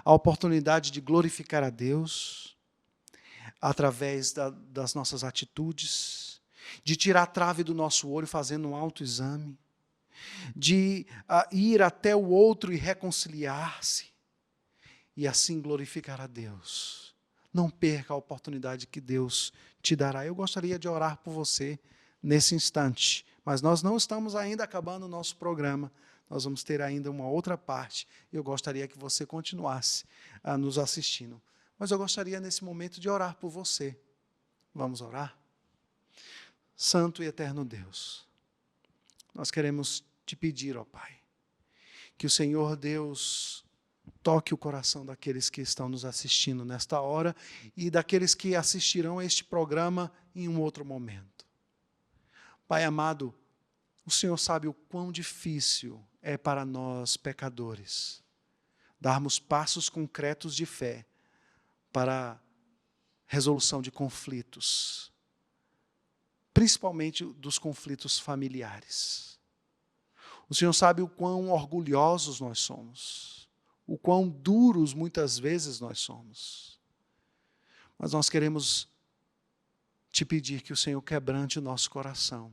A oportunidade de glorificar a Deus através das nossas atitudes, de tirar a trave do nosso olho fazendo um autoexame, de ir até o outro e reconciliar-se, e assim glorificar a Deus. Não perca a oportunidade que Deus te dará. Eu gostaria de orar por você nesse instante, mas nós não estamos ainda acabando o nosso programa. Nós vamos ter ainda uma outra parte. Eu gostaria que você continuasse nos assistindo. Mas eu gostaria, nesse momento, de orar por você. Vamos orar? Santo e eterno Deus, nós queremos te pedir, ó Pai, que o Senhor Deus toque o coração daqueles que estão nos assistindo nesta hora e daqueles que assistirão a este programa em um outro momento. Pai amado, o Senhor sabe o quão difícil é para nós, pecadores, darmos passos concretos de fé para a resolução de conflitos, principalmente dos conflitos familiares. O Senhor sabe o quão orgulhosos nós somos, o quão duros muitas vezes nós somos. Mas nós queremos te pedir que o Senhor quebrante o nosso coração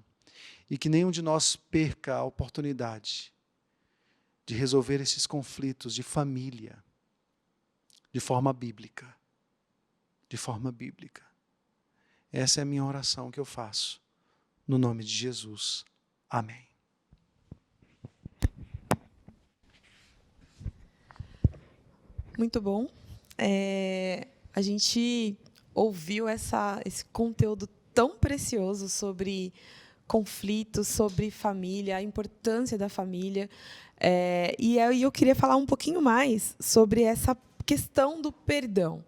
e que nenhum de nós perca a oportunidade de resolver esses conflitos de família de forma bíblica. De forma bíblica. Essa é a minha oração que eu faço, no nome de Jesus. Amém. Muito bom. A gente ouviu esse conteúdo tão precioso sobre conflitos, sobre família, a importância da família. E aí eu queria falar um pouquinho mais sobre essa questão do perdão.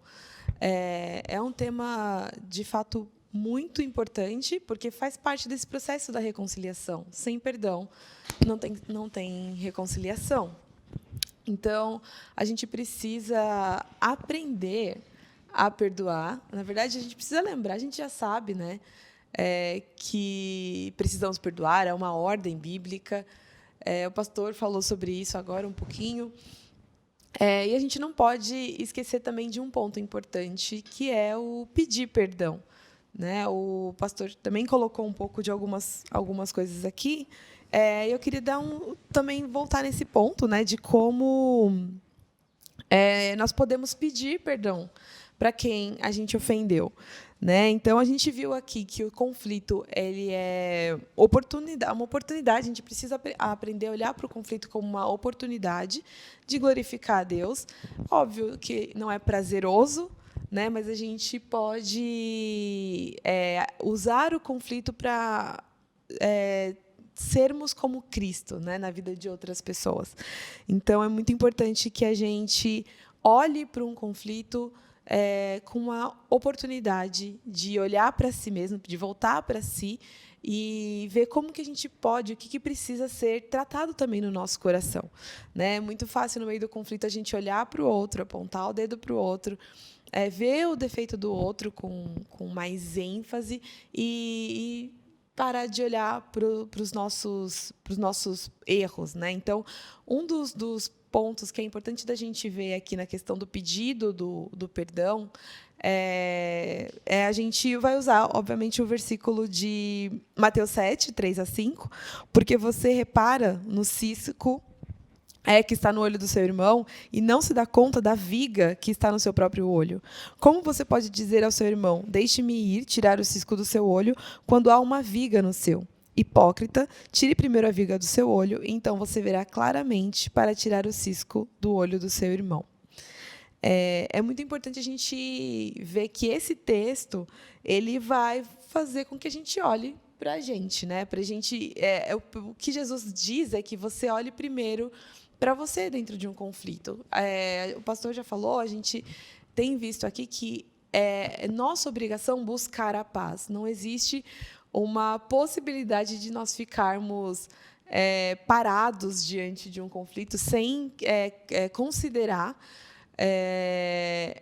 É um tema, de fato, muito importante, porque faz parte desse processo da reconciliação. Sem perdão, não tem reconciliação. Então, a gente precisa aprender a perdoar. Na verdade, a gente precisa lembrar, a gente já sabe, né, que precisamos perdoar, é uma ordem bíblica. O pastor falou sobre isso agora um pouquinho. E a gente não pode esquecer também de um ponto importante, que é o pedir perdão, né? O pastor também colocou um pouco de algumas coisas aqui. Eu queria também voltar nesse ponto, né, de como nós podemos pedir perdão para quem a gente ofendeu, né? Então, a gente viu aqui que o conflito ele é uma oportunidade. A gente precisa aprender a olhar para o conflito como uma oportunidade de glorificar a Deus. Óbvio que não é prazeroso, né? Mas a gente pode usar o conflito para sermos como Cristo, né, na vida de outras pessoas. Então, é muito importante que a gente olhe para um conflito com uma oportunidade de olhar para si mesmo, de voltar para si e ver como que a gente pode, o que precisa ser tratado também no nosso coração, né? É muito fácil, no meio do conflito, a gente olhar para o outro, apontar o dedo para o outro, ver o defeito do outro com mais ênfase e parar de olhar para os nossos erros, né? Então, um dos pontos que é importante da gente ver aqui na questão do pedido do perdão a gente vai usar, obviamente, o versículo de Mateus 7, 3-5, porque você repara no cisco que está no olho do seu irmão e não se dá conta da viga que está no seu próprio olho. Como você pode dizer ao seu irmão, deixe-me ir tirar o cisco do seu olho, quando há uma viga no seu? Hipócrita, tire primeiro a viga do seu olho, e então você verá claramente para tirar o cisco do olho do seu irmão. É muito importante a gente ver que esse texto ele vai fazer com que a gente olhe para a gente, né? Para a gente, o que Jesus diz é que você olhe primeiro para você dentro de um conflito. O pastor já falou, a gente tem visto aqui que é nossa obrigação buscar a paz. Não existe uma possibilidade de nós ficarmos parados diante de um conflito sem considerar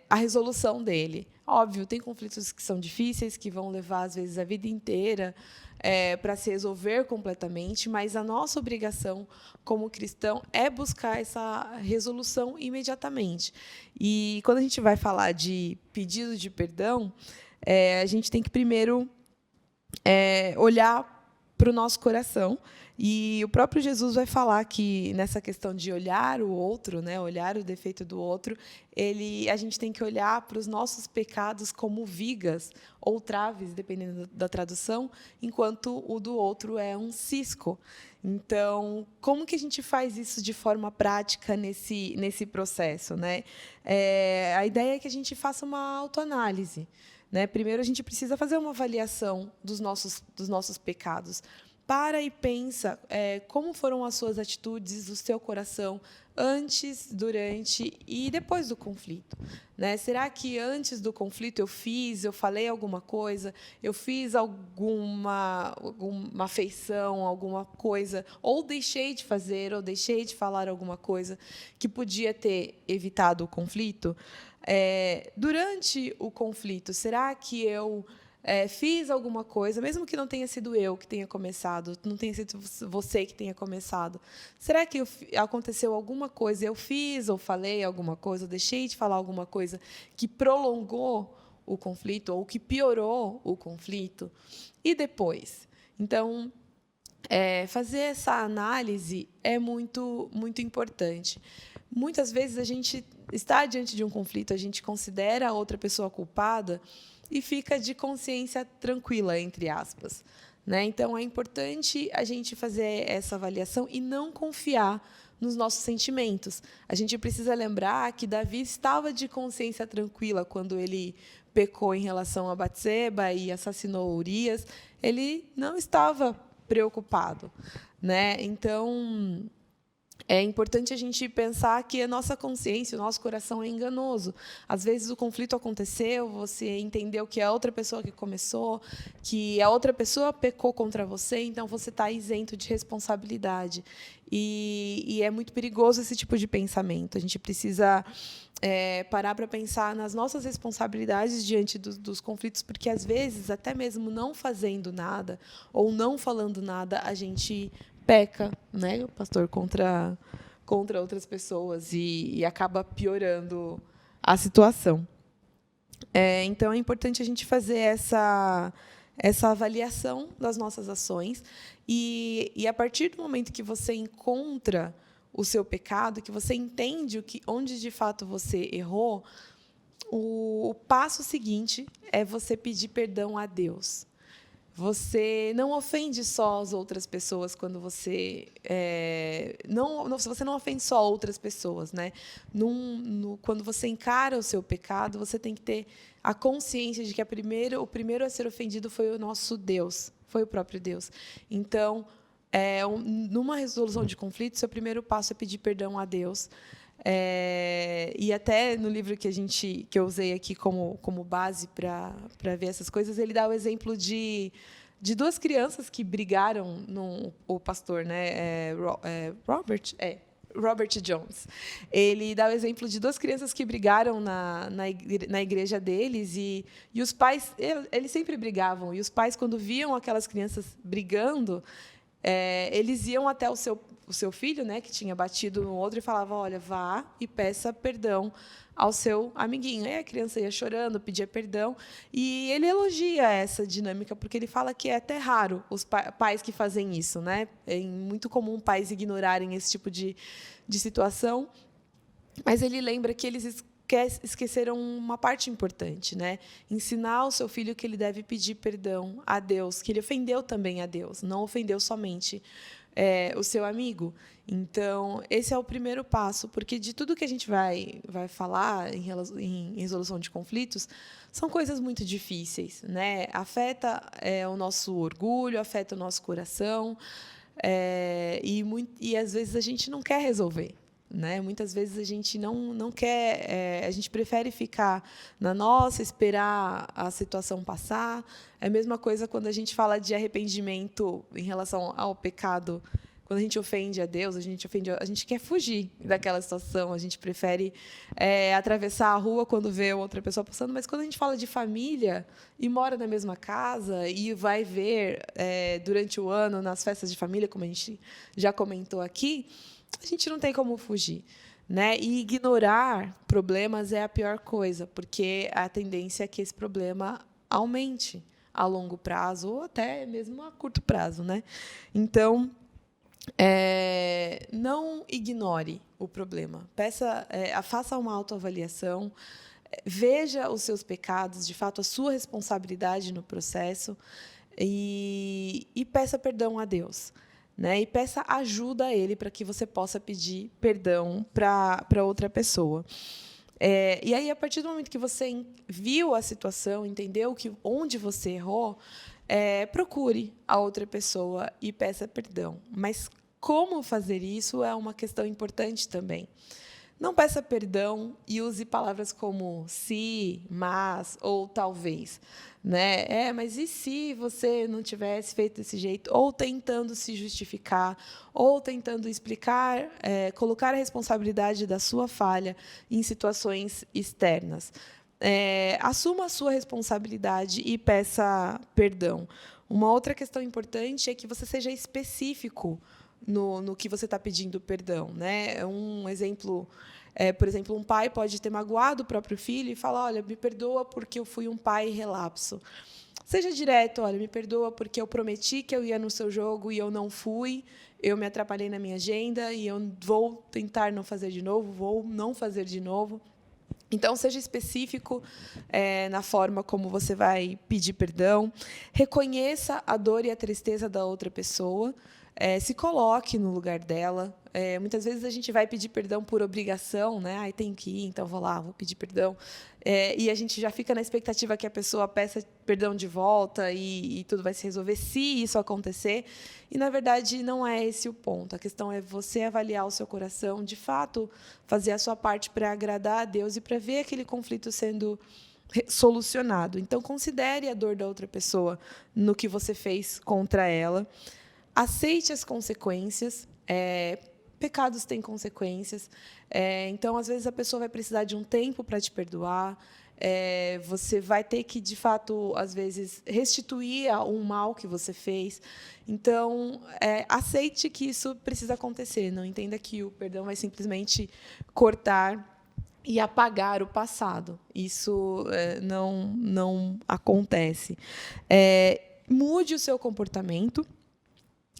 a resolução dele. Óbvio, tem conflitos que são difíceis, que vão levar, às vezes, a vida inteira para se resolver completamente, mas a nossa obrigação como cristão é buscar essa resolução imediatamente. E quando a gente vai falar de pedido de perdão, a gente tem que primeiro olhar para o nosso coração. E o próprio Jesus vai falar que, nessa questão de olhar o outro, né, olhar o defeito do outro, a gente tem que olhar para os nossos pecados como vigas ou traves, dependendo da tradução, enquanto o do outro é um cisco. Então, como que a gente faz isso de forma prática nesse processo, né? A ideia é que a gente faça uma autoanálise, né? Primeiro, a gente precisa fazer uma avaliação dos nossos pecados. Para e pensa como foram as suas atitudes, o seu coração, antes, durante e depois do conflito. Né? Será que antes do conflito eu falei alguma coisa, eu fiz alguma afeição, alguma coisa, ou deixei de fazer, ou deixei de falar alguma coisa que podia ter evitado o conflito? Durante o conflito, será que eu fiz alguma coisa, mesmo que não tenha sido eu que tenha começado, não tenha sido você que tenha começado, será que aconteceu alguma coisa, eu fiz ou falei alguma coisa, ou deixei de falar alguma coisa que prolongou o conflito ou que piorou o conflito? E depois? Então, fazer essa análise é muito, muito importante. Muitas vezes a gente está diante de um conflito, a gente considera a outra pessoa culpada e fica de consciência tranquila, entre aspas. Né? Então, é importante a gente fazer essa avaliação e não confiar nos nossos sentimentos. A gente precisa lembrar que Davi estava de consciência tranquila quando ele pecou em relação a Batseba e assassinou Urias. Ele não estava preocupado. Né? Então, é importante a gente pensar que a nossa consciência, o nosso coração é enganoso. Às vezes o conflito aconteceu, você entendeu que é a outra pessoa que começou, que a outra pessoa pecou contra você, então você está isento de responsabilidade. E é muito perigoso esse tipo de pensamento. A gente precisa parar para pensar nas nossas responsabilidades diante dos conflitos, porque, às vezes, até mesmo não fazendo nada ou não falando nada, a gente peca, né, pastor, contra outras pessoas e acaba piorando a situação. Então, é importante a gente fazer essa avaliação das nossas ações e a partir do momento que você encontra o seu pecado, que você entende onde de fato você errou, o passo seguinte é você pedir perdão a Deus. Você não ofende só as outras pessoas quando você você não ofende só outras pessoas, né? Quando você encara o seu pecado, você tem que ter a consciência de que o primeiro a ser ofendido foi o nosso Deus, foi o próprio Deus. Então, numa resolução de conflito, seu primeiro passo é pedir perdão a Deus. E até no livro que eu usei aqui como base para ver essas coisas, ele dá o exemplo de duas crianças que brigaram, o pastor, né, Robert Jones. Ele dá o exemplo de duas crianças que brigaram na igreja deles e os pais, eles sempre brigavam, e os pais, quando viam aquelas crianças brigando, eles iam até o seu filho, né, que tinha batido no outro, e falavam: olha, vá e peça perdão ao seu amiguinho. Aí a criança ia chorando, pedia perdão, e ele elogia essa dinâmica, porque ele fala que é até raro os pais que fazem isso, né? É muito comum pais ignorarem esse tipo de situação, mas ele lembra que eles esqueceram uma parte importante, né? Ensinar o seu filho que ele deve pedir perdão a Deus, que ele ofendeu também a Deus, não ofendeu somente o seu amigo. Então, esse é o primeiro passo, porque de tudo que a gente vai falar em resolução de conflitos, são coisas muito difíceis, né? Afeta o nosso orgulho, afeta o nosso coração, e às vezes a gente não quer resolver. né? Muitas vezes a gente não quer, a gente prefere ficar na nossa, esperar a situação passar. É a mesma coisa quando a gente fala de arrependimento em relação ao pecado. Quando a gente ofende a Deus, a gente quer fugir daquela situação, a gente prefere atravessar a rua quando vê outra pessoa passando, mas quando a gente fala de família e mora na mesma casa e vai ver durante o ano nas festas de família, como a gente já comentou aqui, a gente não tem como fugir, né? E ignorar problemas é a pior coisa, porque a tendência é que esse problema aumente a longo prazo ou até mesmo a curto prazo, né? Então, não ignore o problema. Faça uma autoavaliação, veja os seus pecados, de fato, a sua responsabilidade no processo e peça perdão a Deus, né? E peça ajuda a Ele para que você possa pedir perdão para outra pessoa. E aí, a partir do momento que você viu a situação, entendeu onde você errou, procure a outra pessoa e peça perdão. Mas como fazer isso é uma questão importante também. Não peça perdão e use palavras como se, mas ou talvez, né? Mas e se você não tivesse feito desse jeito? Ou tentando se justificar, ou tentando explicar, colocar a responsabilidade da sua falha em situações externas. Assuma a sua responsabilidade e peça perdão. Uma outra questão importante é que você seja específico no que você está pedindo perdão, né? Um exemplo, por exemplo, um pai pode ter magoado o próprio filho e falar: olha, me perdoa porque eu fui um pai relapso. Seja direto: olha, me perdoa porque eu prometi que eu ia no seu jogo e eu não fui, eu me atrapalhei na minha agenda e eu vou tentar não fazer de novo, vou não fazer de novo. Então, seja específico na forma como você vai pedir perdão. Reconheça a dor e a tristeza da outra pessoa. Se coloque no lugar dela. Muitas vezes a gente vai pedir perdão por obrigação, né? Ai, tem que ir, então vou lá, vou pedir perdão. E a gente já fica na expectativa que a pessoa peça perdão de volta e tudo vai se resolver se isso acontecer. E, na verdade, não é esse o ponto. A questão é você avaliar o seu coração, de fato, fazer a sua parte para agradar a Deus e para ver aquele conflito sendo solucionado. Então, considere a dor da outra pessoa no que você fez contra ela. Aceite as consequências. Pecados têm consequências. Então, às vezes, a pessoa vai precisar de um tempo para te perdoar. Você vai ter que, de fato, às vezes, restituir um mal que você fez. Então, aceite que isso precisa acontecer. Não entenda que o perdão vai simplesmente cortar e apagar o passado. Isso não acontece. Mude o seu comportamento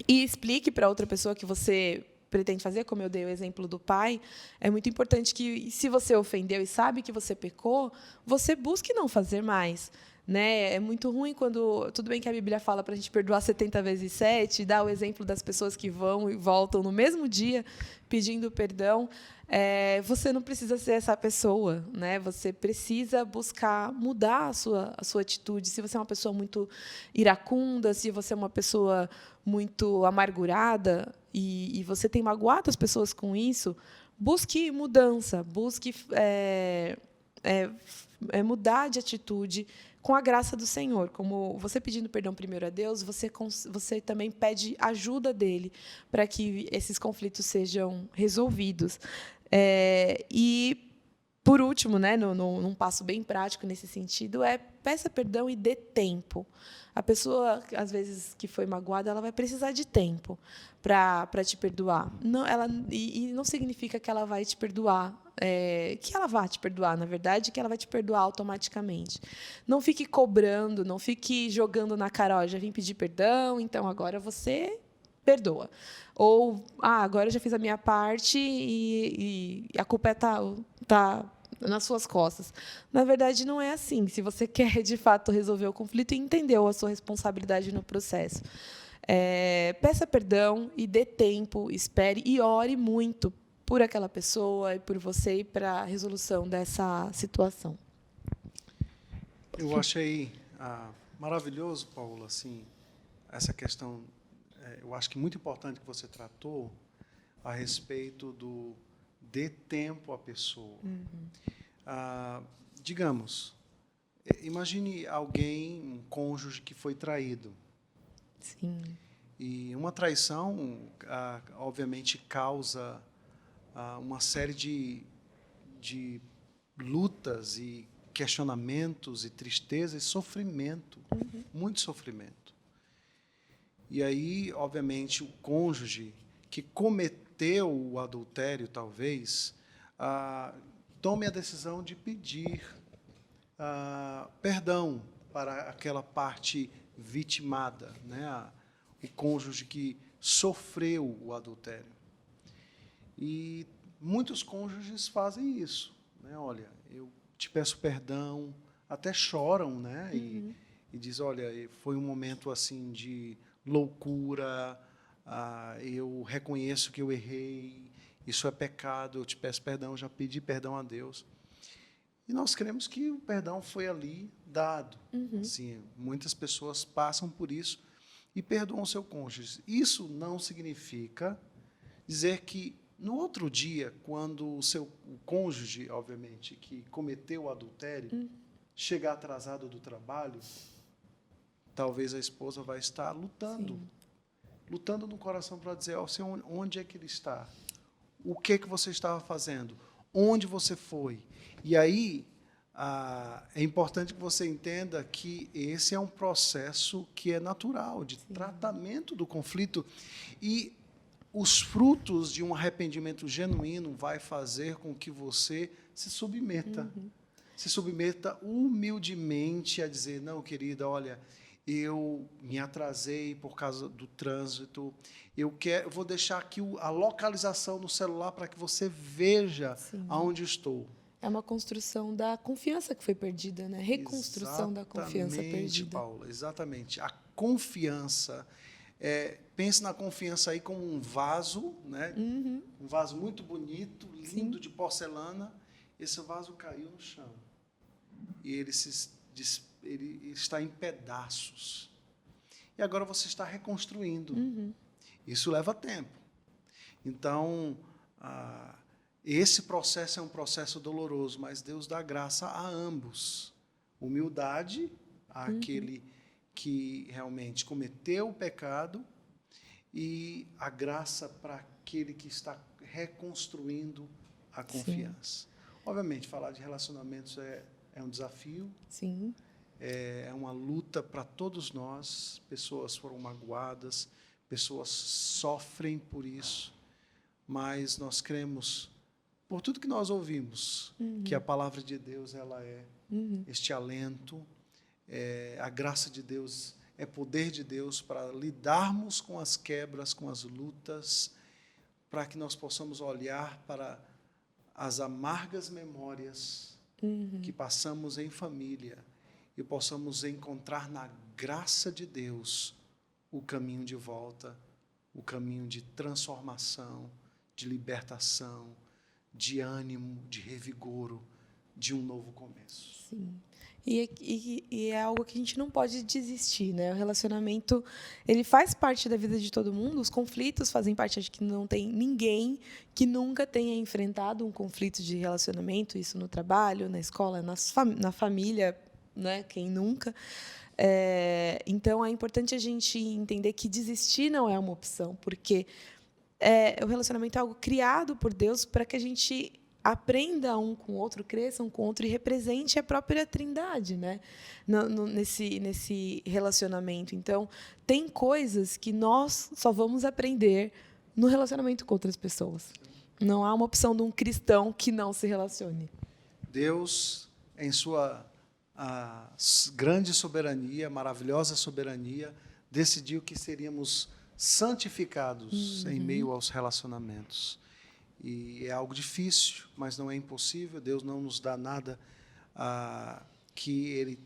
e explique para outra pessoa que você pretende fazer, como eu dei o exemplo do pai. É muito importante que, se você ofendeu e sabe que você pecou, você busque não fazer mais, né? É muito ruim quando... Tudo bem que a Bíblia fala para a gente perdoar 70 vezes 7, dá o exemplo das pessoas que vão e voltam no mesmo dia pedindo perdão. Você não precisa ser essa pessoa, né? Você precisa buscar mudar a sua atitude. Se você é uma pessoa muito iracunda, se você é uma pessoa muito amargurada e você tem magoado as pessoas com isso, busque mudança, busque mudar de atitude com a graça do Senhor. Como você pedindo perdão primeiro a Deus, você também pede ajuda dele para que esses conflitos sejam resolvidos. E, por último, né, num passo bem prático nesse sentido, peça perdão e dê tempo. A pessoa, às vezes, que foi magoada, ela vai precisar de tempo para te perdoar. E não significa que ela vai te perdoar, que ela vai te perdoar, na verdade, que ela vai te perdoar automaticamente. Não fique cobrando, não fique jogando na cara: ó, já vim pedir perdão, então agora você perdoa. Ou, agora eu já fiz a minha parte e a culpa está nas suas costas. Na verdade, não é assim. Se você quer, de fato, resolver o conflito e entendeu a sua responsabilidade no processo, peça perdão e dê tempo, espere e ore muito por aquela pessoa e por você e para a resolução dessa situação. Eu achei maravilhoso, Paula, assim, essa questão. Eu acho que muito importante que você tratou a respeito Dê tempo à pessoa. Digamos, imagine alguém, um cônjuge que foi traído. Sim. E uma traição, obviamente, causa uma série de lutas e questionamentos e tristeza e sofrimento, muito sofrimento. E aí, obviamente, o cônjuge que cometeu o adultério, talvez, tome a decisão de pedir perdão para aquela parte vitimada, né? O cônjuge que sofreu o adultério. E muitos cônjuges fazem isso, né? Olha, eu te peço perdão, até choram, né? E diz, olha, foi um momento assim de loucura, eu reconheço que eu errei, isso é pecado, eu te peço perdão, já pedi perdão a Deus. E nós cremos que o perdão foi ali dado. Assim, muitas pessoas passam por isso e perdoam o seu cônjuge. Isso não significa dizer que, no outro dia, quando o cônjuge, obviamente, que cometeu o adultério, chegar atrasado do trabalho, talvez a esposa vai estar lutando. Sim. Lutando no coração para dizer, Senhor, onde é que ele está? O que você estava fazendo? Onde você foi? E aí, é importante que você entenda que esse é um processo que é natural, de tratamento do conflito. E os frutos de um arrependimento genuíno vai fazer com que você se submeta. Se submeta humildemente a dizer, não, querida, olha, eu me atrasei por causa do trânsito, eu vou deixar aqui a localização no celular para que você veja aonde estou. É uma construção da confiança que foi perdida, né? Reconstrução da confiança perdida. Exatamente, Paula, exatamente. A confiança, pense na confiança aí como um vaso, né? Um vaso muito bonito, lindo, de porcelana. Esse vaso caiu no chão e ele está em pedaços. E agora você está reconstruindo. Isso leva tempo. Então, esse processo é um processo doloroso, mas Deus dá graça a ambos. Humildade àquele que realmente cometeu o pecado e a graça para aquele que está reconstruindo a confiança. Obviamente, falar de relacionamentos é um desafio. Sim. É uma luta para todos nós. Pessoas foram magoadas, pessoas sofrem por isso, mas nós cremos, por tudo que nós ouvimos, que a palavra de Deus ela é este alento, a graça de Deus é poder de Deus para lidarmos com as quebras, com as lutas, para que nós possamos olhar para as amargas memórias que passamos em família e possamos encontrar na graça de Deus o caminho de volta, o caminho de transformação, de libertação, de ânimo, de revigoro, de um novo começo. Sim. E é algo que a gente não pode desistir, né? O relacionamento, ele faz parte da vida de todo mundo, os conflitos fazem parte, acho que não tem ninguém que nunca tenha enfrentado um conflito de relacionamento, isso no trabalho, na escola, na família, né? Quem nunca? Então, é importante a gente entender que desistir não é uma opção, porque o relacionamento é algo criado por Deus para que a gente aprenda um com o outro, cresça um com o outro e represente a própria Trindade, né? Nesse relacionamento. Então, tem coisas que nós só vamos aprender no relacionamento com outras pessoas. Não há uma opção de um cristão que não se relacione. Deus, em sua grande soberania, maravilhosa soberania, decidiu que seríamos santificados em meio aos relacionamentos. E é algo difícil, mas não é impossível. Deus não nos dá nada que Ele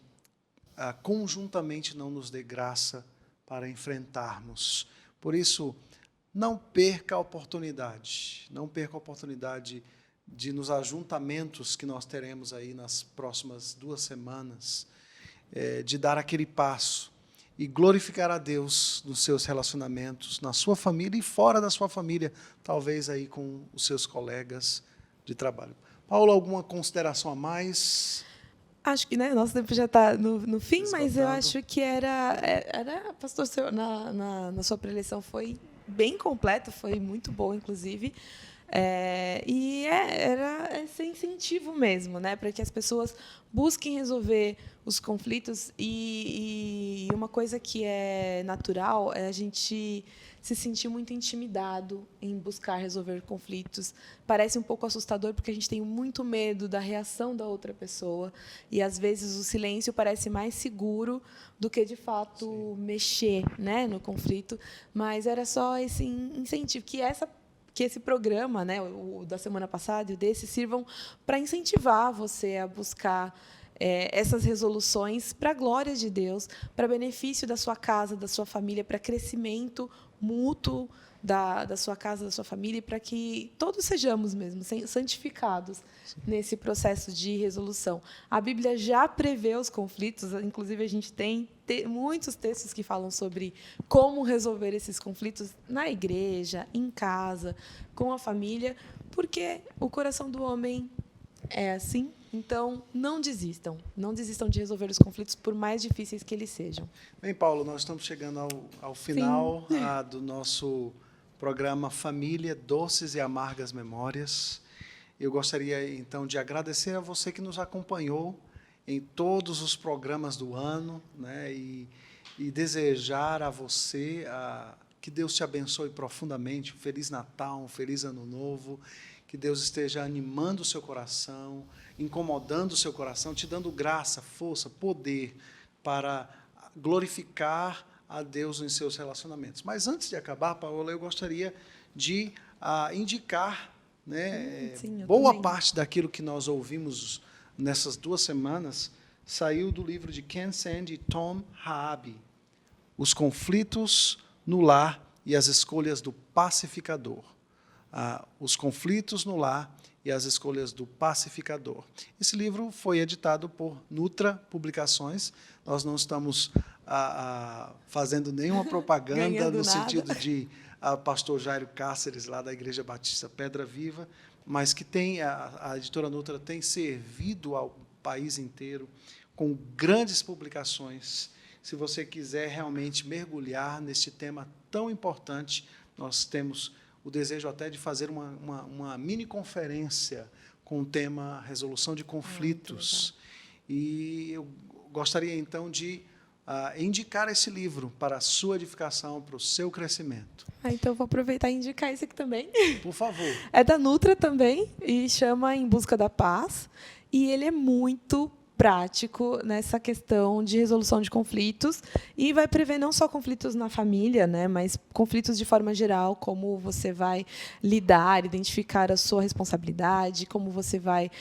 conjuntamente não nos dê graça para enfrentarmos. Por isso, não perca a oportunidade. Não perca a oportunidade de, nos ajuntamentos que nós teremos aí nas próximas 2 semanas, de dar aquele passo e glorificar a Deus nos seus relacionamentos, na sua família e fora da sua família, talvez aí com os seus colegas, de trabalho. Paulo, alguma consideração a mais? Acho que, né, nosso tempo já está no fim, mas eu Esgotando. acho que pastor, na sua preleção foi bem completo, foi muito boa, inclusive. Era esse incentivo mesmo, né, para que as pessoas busquem resolver os conflitos. E uma coisa que é natural é a gente se sentir muito intimidado em buscar resolver conflitos. Parece um pouco assustador, porque a gente tem muito medo da reação da outra pessoa, e às vezes o silêncio parece mais seguro do que, de fato, mexer, né, no conflito. Mas era só esse incentivo, que esse programa, né, o da semana passada e o desse, sirvam para incentivar você a buscar essas resoluções para a glória de Deus, para benefício da sua casa, da sua família, para crescimento mútuo da sua casa, da sua família, e para que todos sejamos mesmo santificados nesse processo de resolução. A Bíblia já prevê os conflitos, inclusive a gente tem muitos textos que falam sobre como resolver esses conflitos na igreja, em casa, com a família, porque o coração do homem é assim. Então, não desistam de resolver os conflitos, por mais difíceis que eles sejam. Bem, Paulo, nós estamos chegando ao final do nosso programa Família, Doces e Amargas Memórias. Eu gostaria, então, de agradecer a você que nos acompanhou em todos os programas do ano, né, e desejar a você que Deus te abençoe profundamente, um Feliz Natal, um Feliz Ano Novo, que Deus esteja animando o seu coração, incomodando o seu coração, te dando graça, força, poder para glorificar a Deus em seus relacionamentos. Mas antes de acabar, Paola, eu gostaria de indicar, né, Sim, boa também. parte daquilo que nós ouvimos nessas 2 semanas saiu do livro de Ken Sande e Tom Haabe, Os Conflitos no Lar e as Escolhas do Pacificador. Os Conflitos no Lar e as Escolhas do Pacificador. Esse livro foi editado por Nutra Publicações. Nós não estamos fazendo nenhuma propaganda Ganhando no nada. sentido de pastor Jairo Cáceres, lá da Igreja Batista Pedra Viva, mas que a editora Nutra tem servido ao país inteiro com grandes publicações. Se você quiser realmente mergulhar neste tema tão importante, nós temos o desejo até de fazer uma mini conferência com o tema resolução de conflitos. E eu gostaria, então, de indicar esse livro para a sua edificação, para o seu crescimento. Então, eu vou aproveitar e indicar esse aqui também. Por favor. É da Nutra também, e chama Em Busca da Paz. E ele é muito prático nessa questão de resolução de conflitos, e vai prever não só conflitos na família, né, mas conflitos de forma geral, como você vai lidar, identificar a sua responsabilidade, como você vai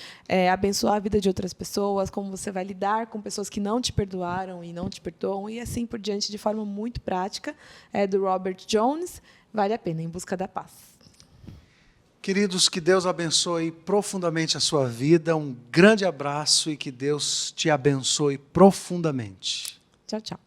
abençoar a vida de outras pessoas, como você vai lidar com pessoas que não te perdoaram e não te perdoam, e assim por diante, de forma muito prática. É do Robert Jones, vale a pena, Em Busca da Paz. Queridos, que Deus abençoe profundamente a sua vida. Um grande abraço e que Deus te abençoe profundamente. Tchau, tchau.